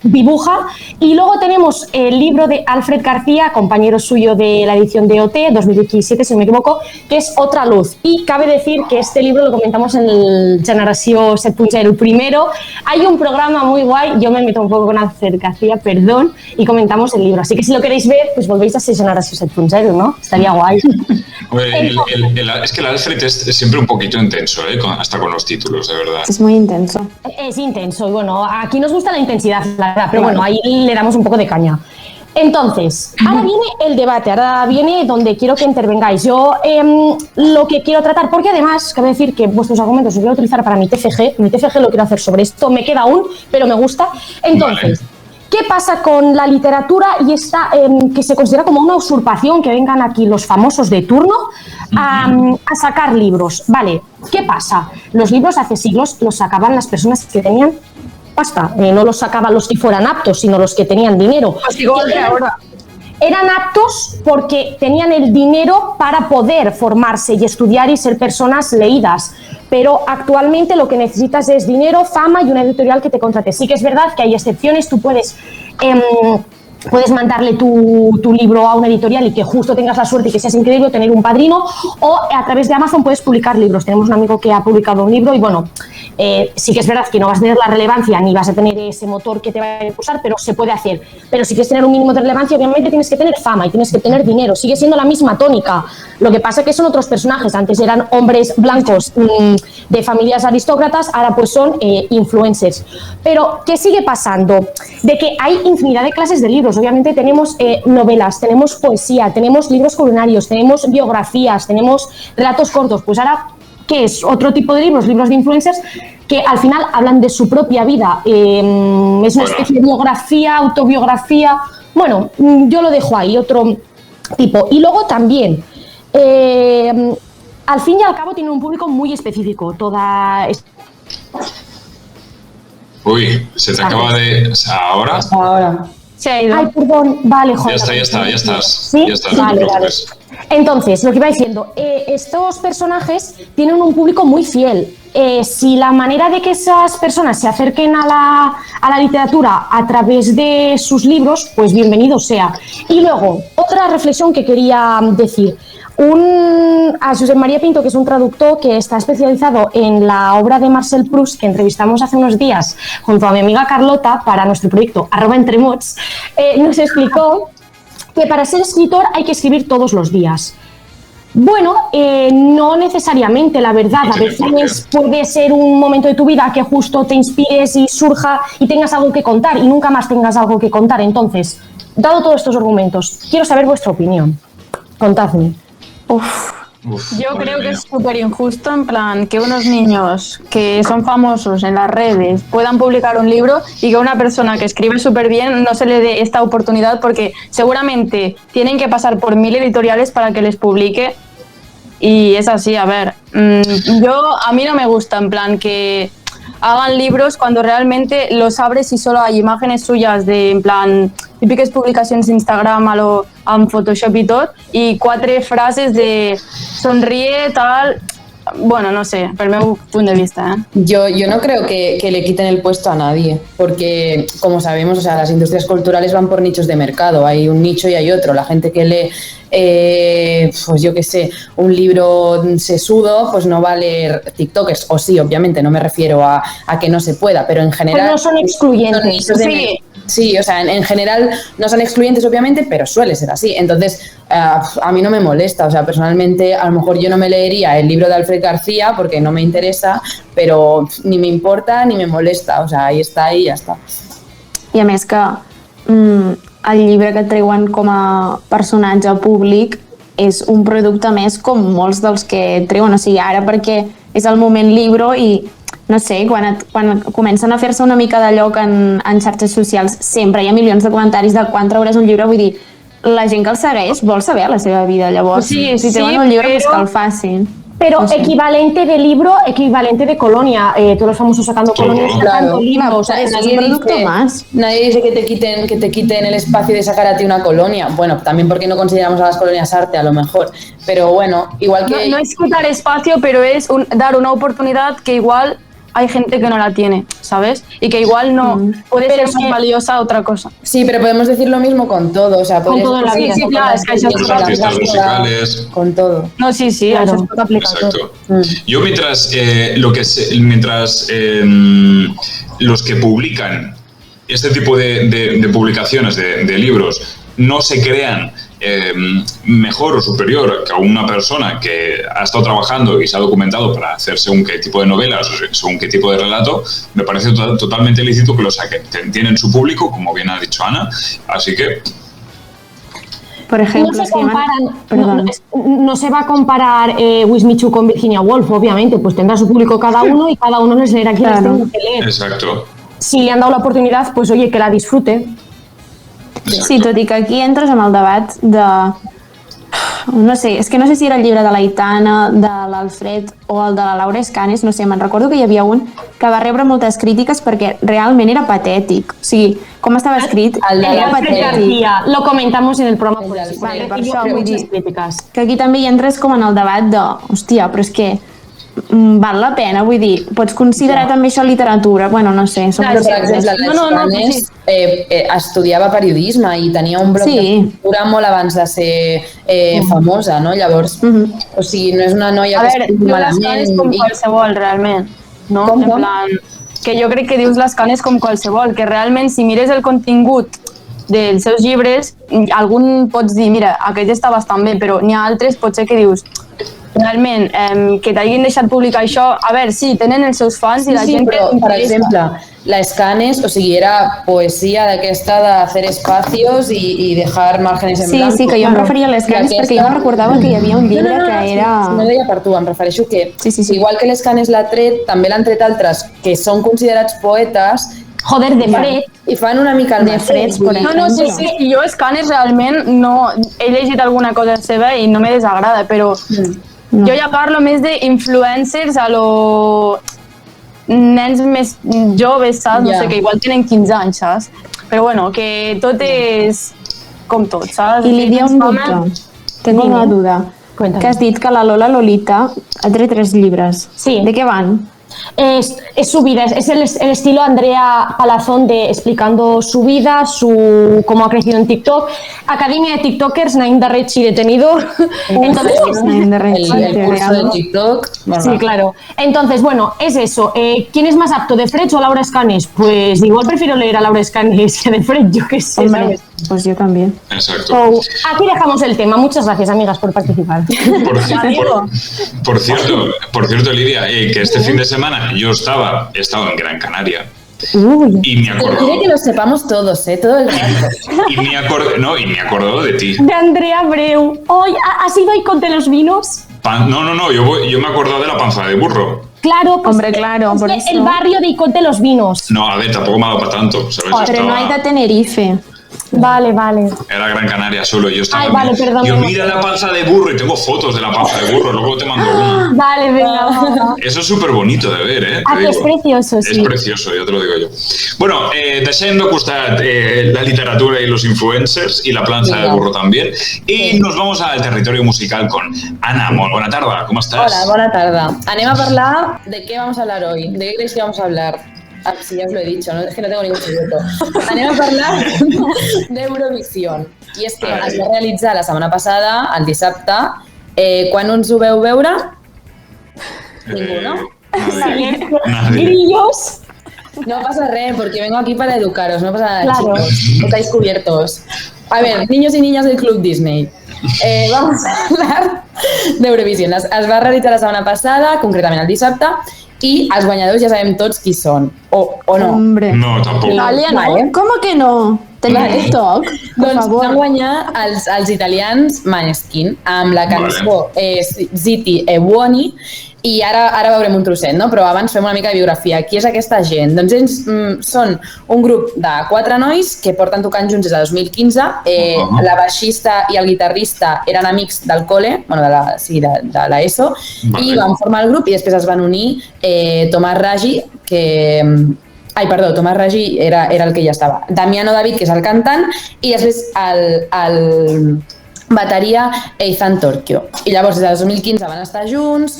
dibuja. Y luego tenemos el libro de Alfred García, compañero suyo de la edición de OT, 2017, si no me equivoco, que es Otra luz. Y cabe decir que este libro lo comentamos en el Generació 7.0, el primero. Hay un programa muy guay, yo me meto un poco con Alfred García, perdón, y comentamos el libro. Así que si lo queréis ver, pues volvéis a ser Generació 7.0, ¿no? Estaría guay. Es que el Alfred es siempre un poquito intenso, hasta con los títulos, de verdad. Es muy intenso. Es intenso, y bueno, aquí nos gusta la intensidad, la verdad, pero bueno, ahí le damos un poco de caña. Entonces, ahora viene el debate, ahora viene donde quiero que intervengáis. Yo lo que quiero tratar, porque además, cabe decir que vuestros argumentos los voy a utilizar para mi TFG lo quiero hacer sobre esto, me queda aún, pero me gusta. Entonces, vale. ¿Qué pasa con la literatura y esta que se considera como una usurpación, que vengan aquí los famosos de turno a sacar libros? Vale, ¿qué pasa? Los libros hace siglos los sacaban las personas que tenían pasta, no los sacaban los que fueran aptos, sino los que tenían dinero. Pues igual que ahora. Eran aptos porque tenían el dinero para poder formarse y estudiar y ser personas leídas. Pero actualmente lo que necesitas es dinero, fama y una editorial que te contrate. Sí que es verdad que hay excepciones, tú puedes mandarle tu libro a una editorial y que justo tengas la suerte y que seas increíble, tener un padrino, o a través de Amazon puedes publicar libros. Tenemos un amigo que ha publicado un libro y bueno, sí que es verdad que no vas a tener la relevancia ni vas a tener ese motor que te va a impulsar, pero se puede hacer. Pero si quieres tener un mínimo de relevancia, obviamente tienes que tener fama y tienes que tener dinero. Sigue siendo la misma tónica. Lo que pasa es que son otros personajes. Antes eran hombres blancos de familias aristócratas, ahora pues son influencers. Pero, ¿qué sigue pasando? De que hay infinidad de clases de libros. Obviamente tenemos novelas, tenemos poesía, tenemos libros culinarios, tenemos biografías, tenemos relatos cortos. Pues ahora, ¿qué es? Otro tipo de libros de influencers que al final hablan de su propia vida. Es una especie de biografía, autobiografía. Bueno, yo lo dejo ahí, otro tipo. Y luego también, al fin y al cabo, tiene un público muy específico. Uy, se te acaba de... ¿Ahora? Ahora. Se ha ido. Ay, perdón. Vale, joder. Ya estás. ¿Sí? Ya estás, vale. Entonces, lo que iba diciendo, estos personajes tienen un público muy fiel. Si la manera de que esas personas se acerquen a la literatura a través de sus libros, pues bienvenido sea. Y luego, otra reflexión que quería decir. A Josep María Pinto, que es un traductor que está especializado en la obra de Marcel Proust, que entrevistamos hace unos días junto a mi amiga Carlota para nuestro proyecto @entremots, nos explicó que para ser escritor hay que escribir todos los días. Bueno, no necesariamente, la verdad. A veces puede ser un momento de tu vida que justo te inspires y surja y tengas algo que contar y nunca más tengas algo que contar. Entonces, dado todos estos argumentos, quiero saber vuestra opinión. Contadme. Yo creo que es súper injusto, en plan, que unos niños que son famosos en las redes puedan publicar un libro y que una persona que escribe súper bien no se le dé esta oportunidad, porque seguramente tienen que pasar por 1000 editoriales para que les publique. Y es así, a ver, a mí no me gusta, en plan, que hagan libros cuando realmente los abres y solo hay imágenes suyas de, en plan, típiques publicacions d'Instagram amb Photoshop i tot, i 4 frases de sonríe, tal... Bueno, no sé, per el meu punt de vista. Yo no creo que le quiten el puesto a nadie, porque, como sabemos, o sea, las industrias culturales van por nichos de mercado. Hay un nicho y hay otro. La gente que lee pues yo qué sé, un libro sesudo, pues no va a leer TikTokers. O sí, obviamente, no me refiero a que no se pueda, pero en general... Pero no son excluyentes. Sí, o sea, en general no son excluyentes, obviamente, pero suele ser así. Entonces, a mí no me molesta. O sea, personalmente, a lo mejor yo no me leería el libro de Alfred García porque no me interesa, pero ni me importa ni me molesta. O sea, ahí está y ya está. I a més que el llibre que et treuen com a personatge públic és un producte més com molts dels que treuen. O sigui, ara perquè és el moment llibre i no sé, quan comencen a fer-se una mica de lloc en xarxes socials, sempre hi ha milions de comentaris de quan trauràs un llibre. Vull dir, la gent que el segueix vol saber la seva vida. Llavors, si treuen un llibre, pues que el facin. Pero no sé. Equivalente de libro, equivalente de colonia. Todos los famosos sacando colonias, sacando libros. O sea, nadie dice que te quiten el espacio de sacar a ti una colonia. Bueno, también porque no consideramos a las colonias arte, a lo mejor. Pero bueno, igual que... No es quitar espacio, pero es dar una oportunidad que igual hay gente que no la tiene, ¿sabes? Y que igual no puede ser más valiosa otra cosa. Sí, pero podemos decir lo mismo con todo, o sea, con todo en la vida. Sí, claro, es que con los artistas musicales. Con todo. No, sí, claro. Eso es aplicado. Exacto. Yo mientras los que publican este tipo de publicaciones de libros no se crean mejor o superior que a una persona que ha estado trabajando y se ha documentado para hacer según qué tipo de novelas o según qué tipo de relato, me parece totalmente lícito que lo saquen. Tienen su público, como bien ha dicho Ana, así que... Por ejemplo, no se comparan, no se va a comparar Wismichu con Virginia Woolf, obviamente, pues tendrá su público cada uno y cada uno les leerá quien les tenga que leer. Exacto. Si le han dado la oportunidad, pues oye, que la disfrute. Exacto. Sí, tot i que aquí entres amb el debat de... No sé, és que no sé si era el llibre de l'Aitana, de l'Alfred o el de la Laura Escanes, no sé, me'n recordo que hi havia un que va rebre moltes crítiques perquè realment era patètic. O sigui, com estava escrit, era patètic. Lo comentamos en el programa. Vale, per això vull dir que aquí també hi entres com en el debat de, hòstia, però és que val la pena, vull dir, pots considerar també això literatura, bueno, no sé. Però, per exemple, l'Escanes estudiava periodisme i tenia un bloc de cultura molt abans de ser famosa, no? Llavors, o sigui, no és una noia que estigui malament. A veure, dius les Canes com qualsevol, realment, no? En plan, que jo crec que dius les Canes com qualsevol, que realment si mires el contingut dels seus llibres, algun pots dir, mira, aquest està bastant bé, però n'hi ha altres potser que dius... Realment, que t'hagin deixat publicar això, a veure, sí, tenen els seus fans i la gent... Però, per exemple, la Escanes, o sigui, era poesia d'aquesta de hacer espacios y dejar márgenes en blanco. Sí, que jo em referia a l'Escanes perquè jo recordava que hi havia un llibre que era... No deia per tu, em refereixo que, igual que l'Escanes l'ha tret, també l'han tret altres que són considerats poetes. Joder, de Fred. I fan una mica el de Fred. No, sí, jo Escanes realment no... He llegit alguna cosa seva i no me desagrada, però... Jo ja parlo més d'influencers a lo... nens més joves, saps? No sé, que igual tenen 15 anys, saps? Però bueno, que tot és com tot, saps? I Lídia, un dubte. Tengo una duda. Que has dit que la Lola Lolita ha tret 3 llibres. Sí. ¿De qué van? Es su vida, es el estilo Andrea Palazón de explicando su vida, cómo ha crecido en TikTok. Academia de TikTokers, Naim Darrechi detenido. Entonces, el curso de TikTok. Sí, claro. Entonces, bueno, es eso. ¿Quién es más apto, de Fred o Laura Escanes? Pues igual prefiero leer a Laura Escanes que de Fred, yo qué sé. Hombre, pues yo también. Exacto. Aquí dejamos el tema. Muchas gracias, amigas, por participar. Por cierto, Lidia, que este fin de semana yo he estado en Gran Canaria. Y me acordó. Quiere que lo sepamos todos, todo el rato. Y me acordó de ti. De Andrea Abreu. Hoy ¿has ido ahí con de los vinos? No, yo me acuerdo de la panza de burro. Claro, pues hombre, claro, por eso. El barrio de Iconte los Vinos. No, a ver, tampoco me ha dado para tanto, ¿sabes? Pero no hay de Tenerife. Vale. Era Gran Canaria solo, yo estaba... Ay, vale, perdón. Yo mira la panza de burro y tengo fotos de la panza de burro, luego te mando una. Vale, venga. Eso es súper bonito de ver, ¿eh? Ah, que es precioso, sí. Es precioso, ya te lo digo yo. Bueno, deixem de costat la literatura y los influencers y la plancha de burro también. Y nos vamos al territorio musical con Ana. Molt bona tarda, ¿cómo estás? Hola, bona tarda. Anem a parlar de qué vamos a hablar hoy. ¿De qué creéis que vamos a hablar? Sí, ya os lo he dicho, es que no tengo ningún secreto. Anem a hablar de Eurovisión. I és que es va realitzar la setmana passada, el dissabte. Quan us ho veu veure? Ningú, ¿no? Grillos. No pasa res, porque vengo aquí para educaros, no pasa nada, Claro. chicos. Estáis cubiertos. A ver, niños y niñas del Club Disney. Vamos a hablar d'Eurovision. Es va realitzar la setmana passada, concretament el dissabte, i els guanyadors ja sabem tots qui són. O no. Hombre. No, tampoc. Dalia, no? Vale. ¿Cómo que no? Tenim TikTok, por Doncs favor. van guanyar els italians Måneskin amb la cançó Zitti e Buoni, i ara veurem un trosset, no? Però abans fem una mica de biografia. Qui és aquesta gent? Doncs ells són un grup de 4 nois que porten tocant junts des de 2015. La baixista i el guitarrista eren amics del col·le, bueno, de l'ESO, i van formar el grup i després es van unir Tomàs Raggi, Tomàs Raggi era el que ja estava. Damiano David, que és el cantant, i després el bateria Ethan Torchio. I llavors, des de 2015 van estar junts,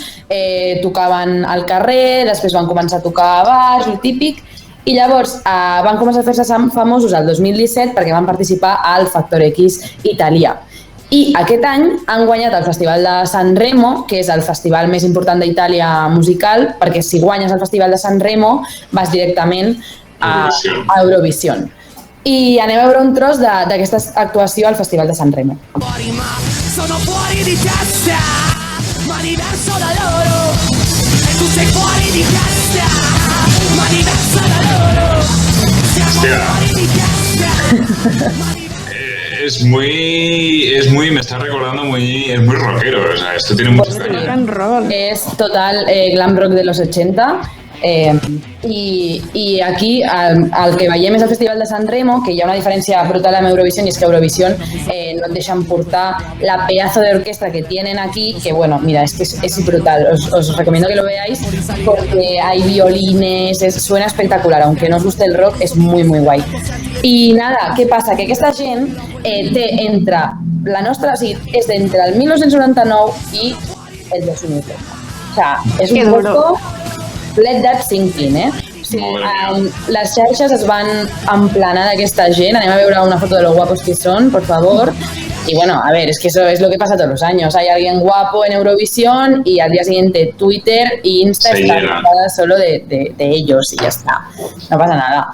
tocaven al carrer, després van començar a tocar a bars, el típic, i llavors van començar a fer-se famosos el 2017 perquè van participar al Factor X Italià. I aquest any han guanyat el Festival de Sanremo, que és el festival més important d'Itàlia musical, perquè si guanyes el Festival de Sanremo vas directament a Eurovision. I anem a veure un tros d'aquesta actuació al Festival de Sanremo. Sono fuori di testa, ma diverso da loro. E tu sei fuori di testa, ma diverso da loro. Siamo fuori di testa. Es muy, me está recordando es muy rockero, o sea, esto tiene mucho caña. Es total glam rock de los 80. I aquí el que veiem és el Festival de Sanremo, que hi ha una diferència brutal amb Eurovision, i és que Eurovision no et deixen portar la pedazo de orquesta que tienen aquí, que bueno, mira, es que es brutal, os recomiendo que lo veáis porque hay violines, suena espectacular, aunque no os guste el rock, es muy muy guai. I nada, què passa? Que aquesta gent té entre la nostra, o sigui, és d'entre el 1999 i el 2013. O sea, és un poco let that sink in, O sigui, les xarxes es van emplenar d'aquesta gent. Anem a veure una foto de lo guapos que son, por favor. Y bueno, a ver, es que eso es lo que pasa todos los años. Hay alguien guapo en Eurovisión y al día siguiente Twitter y Insta está ocupada solo de ellos y ya está. No pasa nada.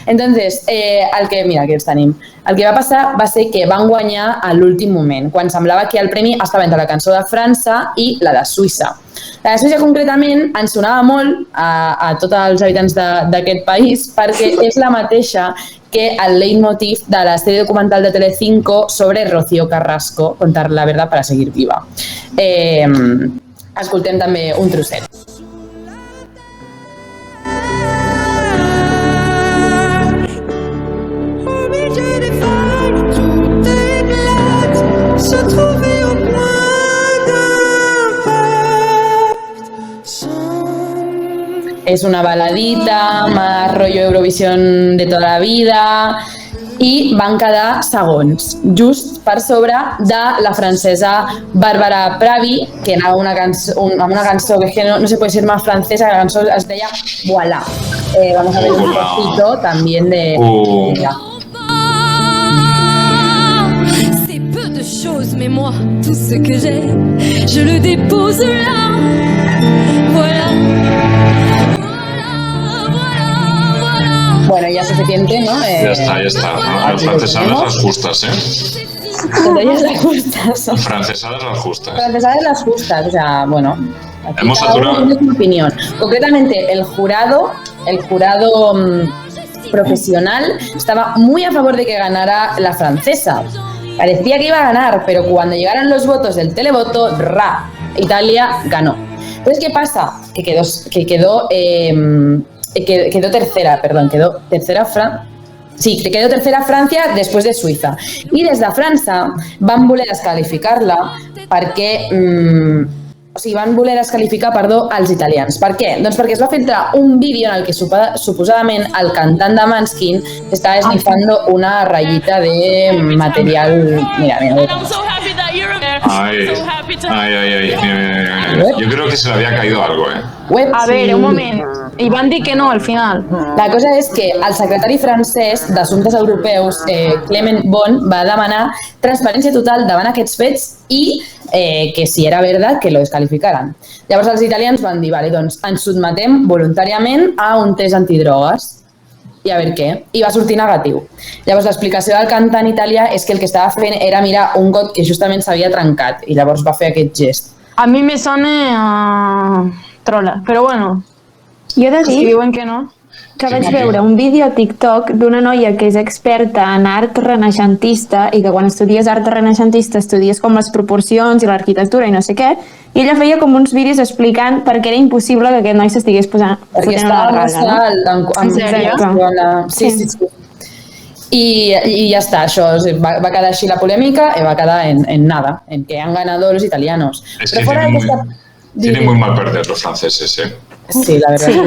Entonces, el que va passar va ser que van guanyar a l'últim moment, quan semblava que el premi estava entre la cançó de França i la de Suïssa. La de Suïssa concretament ens sonava molt a tots els habitants d'aquest país perquè és la mateixa que el leitmotiv de la sèrie documental de Telecinco sobre Rocío Carrasco, Contar la verdad para seguir viva. Escoltem també un trosset. És una baladita, más rollo Eurovisión de tota la vida, i van quedar segons, just per sobre de la francesa Barbara Pravi, que anava amb una cançó que es que no se puede ser más francesa, que la cançó es deia Voilà. Vamos a ver un poquito también de ella. C'est peu de choses, mais moi, tout ce que j'ai, je le dépose là. Voilà. Bueno, ya es suficiente, ¿no? Ya está. Francesadas las justas, Las justas. Francesadas las justas. Francesadas las justas, o sea, bueno. Hemos saturado. Mi opinión. Concretamente, el jurado profesional estaba muy a favor de que ganara la francesa. Parecía que iba a ganar, pero cuando llegaron los votos del televoto, Italia ganó. Entonces, ¿qué pasa? Que quedó tercera Francia després de Suïssa. I des de França van voler desqualificar-la van voler desqualificar, els italians. Per què? Doncs perquè es va filtrar un vídeo en el que suposadament el cantant de Måneskin estava esnifando una ratllita de material... Mira. Ay. Yo creo que se le había caído algo, A veure, un moment. I van dir que no, al final. La cosa és que el secretari francès d'Assumptes Europeus, Clement Bon, va demanar transparència total davant aquests fets i que si era veritat que lo descalificaran. Llavors els italians van dir, vale, doncs ens sotmetem voluntàriament a un test antidrogues i a veure què, i va sortir negatiu. Llavors l'explicació del cantant italià és que el que estava fent era mirar un got que justament s'havia trencat i llavors va fer aquest gest. A mi me sona a trola, però bueno. Jo he de Si dir diuen que no. que vaig veure un vídeo a TikTok d'una noia que és experta en art renaixentista i que quan estudies art renaixentista estudies com les proporcions i l'arquitectura i no sé què, i ella feia com uns vídeos explicant per què era impossible que aquest noi s'estigués fotent una ratlla, no? En sèrio? Sí. I ja està, això va quedar així la polèmica i va quedar en nada, en que han ganado los italianos. Es que tienen muy mal perder los franceses, Sí, la veritat. Sí.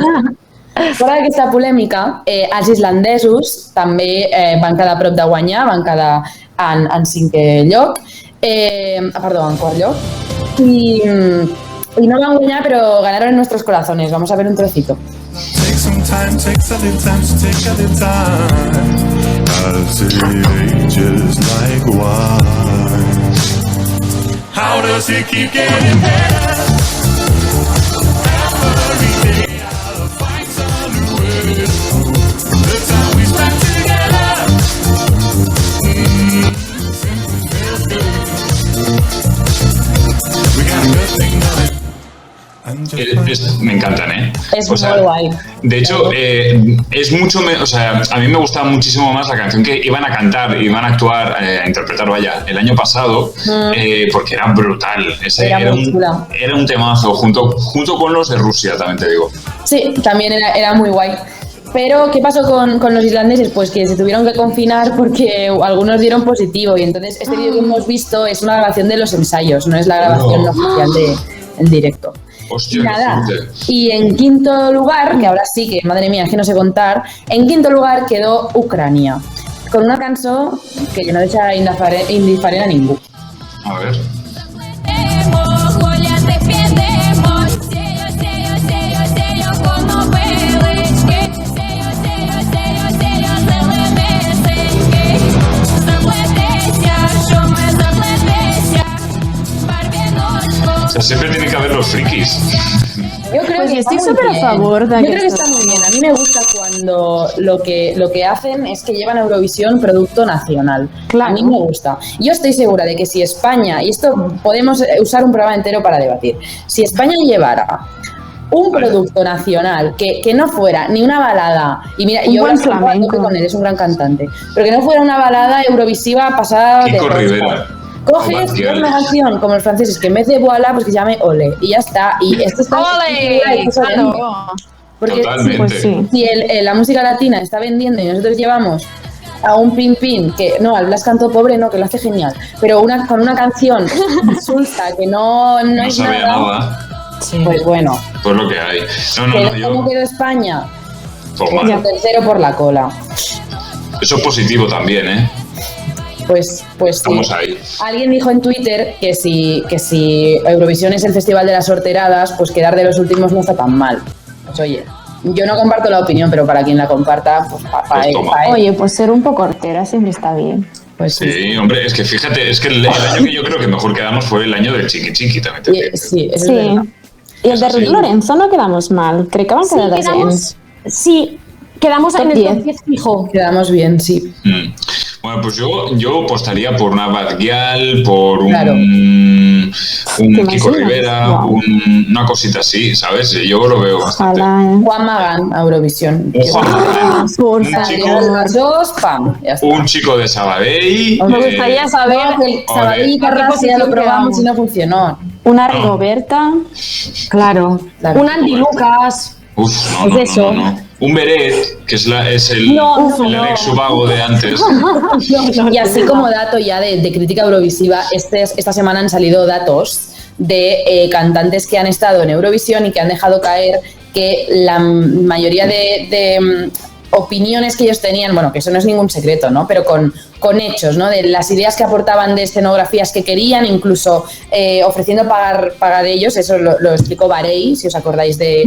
Fora d'aquesta polèmica, els islandesos també van quedar a prop de guanyar, van quedar en cinquè lloc, perdó, en quart lloc, i no van guanyar, però ganaron en nuestros corazones. Vamos a ver un trocito. Take some time, take a little time, take a little time. As it ages like wine. How does it keep getting better? Every day I'll find some new way. The time we spent together simply feels good. We got a good thing going. Me encantan, Es muy guay. De hecho, es mucho, o sea, a mí me gustaba muchísimo más la canción que iban a cantar, iban a actuar, a interpretar, vaya, el año pasado, porque era brutal. Era un temazo, junto con los de Rusia, también te digo. Sí, también era muy guay. Pero, ¿qué pasó con los islandeses? Pues que se tuvieron que confinar porque algunos dieron positivo y entonces este vídeo que hemos visto es una grabación de los ensayos, no es la grabación oficial del directo. Hostia, nada. Y en quinto lugar, que ahora sí que, madre mía, es que no sé contar, en quinto lugar quedó Ucrania, con una canción que no deja indiferent a ningú. A ver. O sea, siempre tiene que haber los frikis. Yo creo Pues que estoy está muy súper a bien. favor de Yo creo que esto. está muy bien. A mí me gusta cuando lo que hacen es que llevan a Eurovisión producto nacional. Claro. A mí me gusta. Yo estoy segura de que si España, y esto podemos usar un programa entero para debatir, si España llevara un producto nacional que no fuera ni una balada, y mira, Un yo buen ahora estoy flamenco. con él, es un gran cantante, pero que no fuera una balada eurovisiva pasada Kiko de rosca. Rivera. Coges una canción como los franceses que en vez de voilà, pues que se llame Ole y ya está. Y esto está ¡Ole! Claro. porque Totalmente. Pues sí. si la música latina está vendiendo y nosotros llevamos a un Pin Pin que no, al Blas Canto pobre no, que lo hace genial, pero con una canción insulsa que no No es sabía nada, nada. pues bueno. Pues lo que hay. No, ¿Cómo yo. quedó España? Toma. Pues tercero por la cola. Eso es positivo también, Pues sí. Estamos ahí. Alguien dijo en Twitter que si Eurovisión es el festival de las sorteradas, pues quedar de los últimos no está tan mal. Pues oye, yo no comparto la opinión, pero para quien la comparta, pues para él. toma. Oye, pues ser un poco hortera siempre está bien. Pues sí. Sí, hombre, es que fíjate, es que el año que yo creo que mejor quedamos fue el año del Chiqui Chiqui también. Te digo. Sí, eso Sí. es verdad. Y el de Eso sí. Ruth Lorenzo no quedamos mal. Creo que van a Sí, quedar quedamos, sí, quedamos Top en el 10. top 10 fijo. Quedamos bien, sí. Bueno, pues yo apostaría por una Bad Gyal, por un, Claro. un ¿Te Kiko imaginas? Rivera, Wow. una cosita así, ¿sabes? Yo lo veo bastante. Ojalá, Juan Magán a Eurovisión. Ojalá. Por Un favor. chico, Las dos, pam, ya está. un chico de Sabadell. Me gustaría saber No, que el Sabadell y Carrasco ya lo probamos y no funcionó. Una Rigoberta. Claro. Claro. Un Andy Lucas. Uf, Es eso. no. Un Beret, que es el Alex Subago de antes. Y así como dato ya de crítica eurovisiva, esta semana han salido datos de cantantes que han estado en Eurovisión y que han dejado caer que la mayoría de opiniones que ellos tenían, bueno, que eso no es ningún secreto, ¿no? Pero con hechos, ¿no? De las ideas que aportaban de escenografías que querían, incluso ofreciendo pagar ellos, eso lo explicó Varey, si os acordáis de...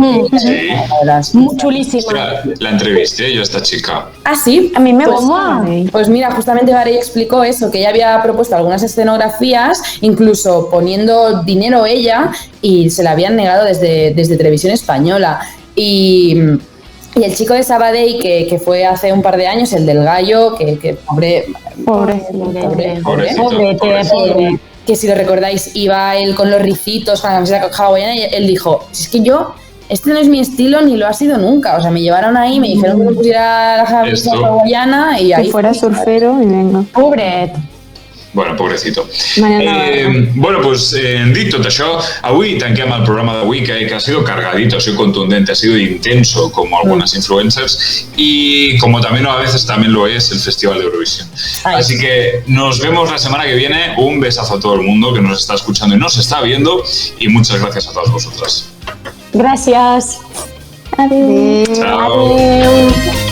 Muy chulísima. La entrevisté yo a esta chica. ¿Ah, sí? A mí me gusta. Pues mira, justamente Varey explicó eso, que ella había propuesto algunas escenografías, incluso poniendo dinero ella, y se la habían negado desde Televisión Española. Y el chico de Sabadell, que fue hace un par de años, el del gallo, que pobre, que si lo recordáis, iba él con los ricitos, con la camiseta hawaiana, y él dijo, si es que yo, este no es mi estilo ni lo ha sido nunca. O sea, me llevaron ahí, me dijeron que me pusiera la camiseta hawaiana y ahí... Que fuera surfero y venga. Pobret. Bueno, pobrecito. Bueno, pues dit tot això, avui tanquem el programa d'avui que ha sido cargadito, ha sido contundente, ha sido intenso como algunas influencers y como también a veces también lo es el Festival de Eurovisión. Así que nos vemos la semana que viene. Un besazo a todo el mundo que nos está escuchando y nos está viendo y muchas gracias a todas vosotras. Gracias. Adiós. Chao. Adeu.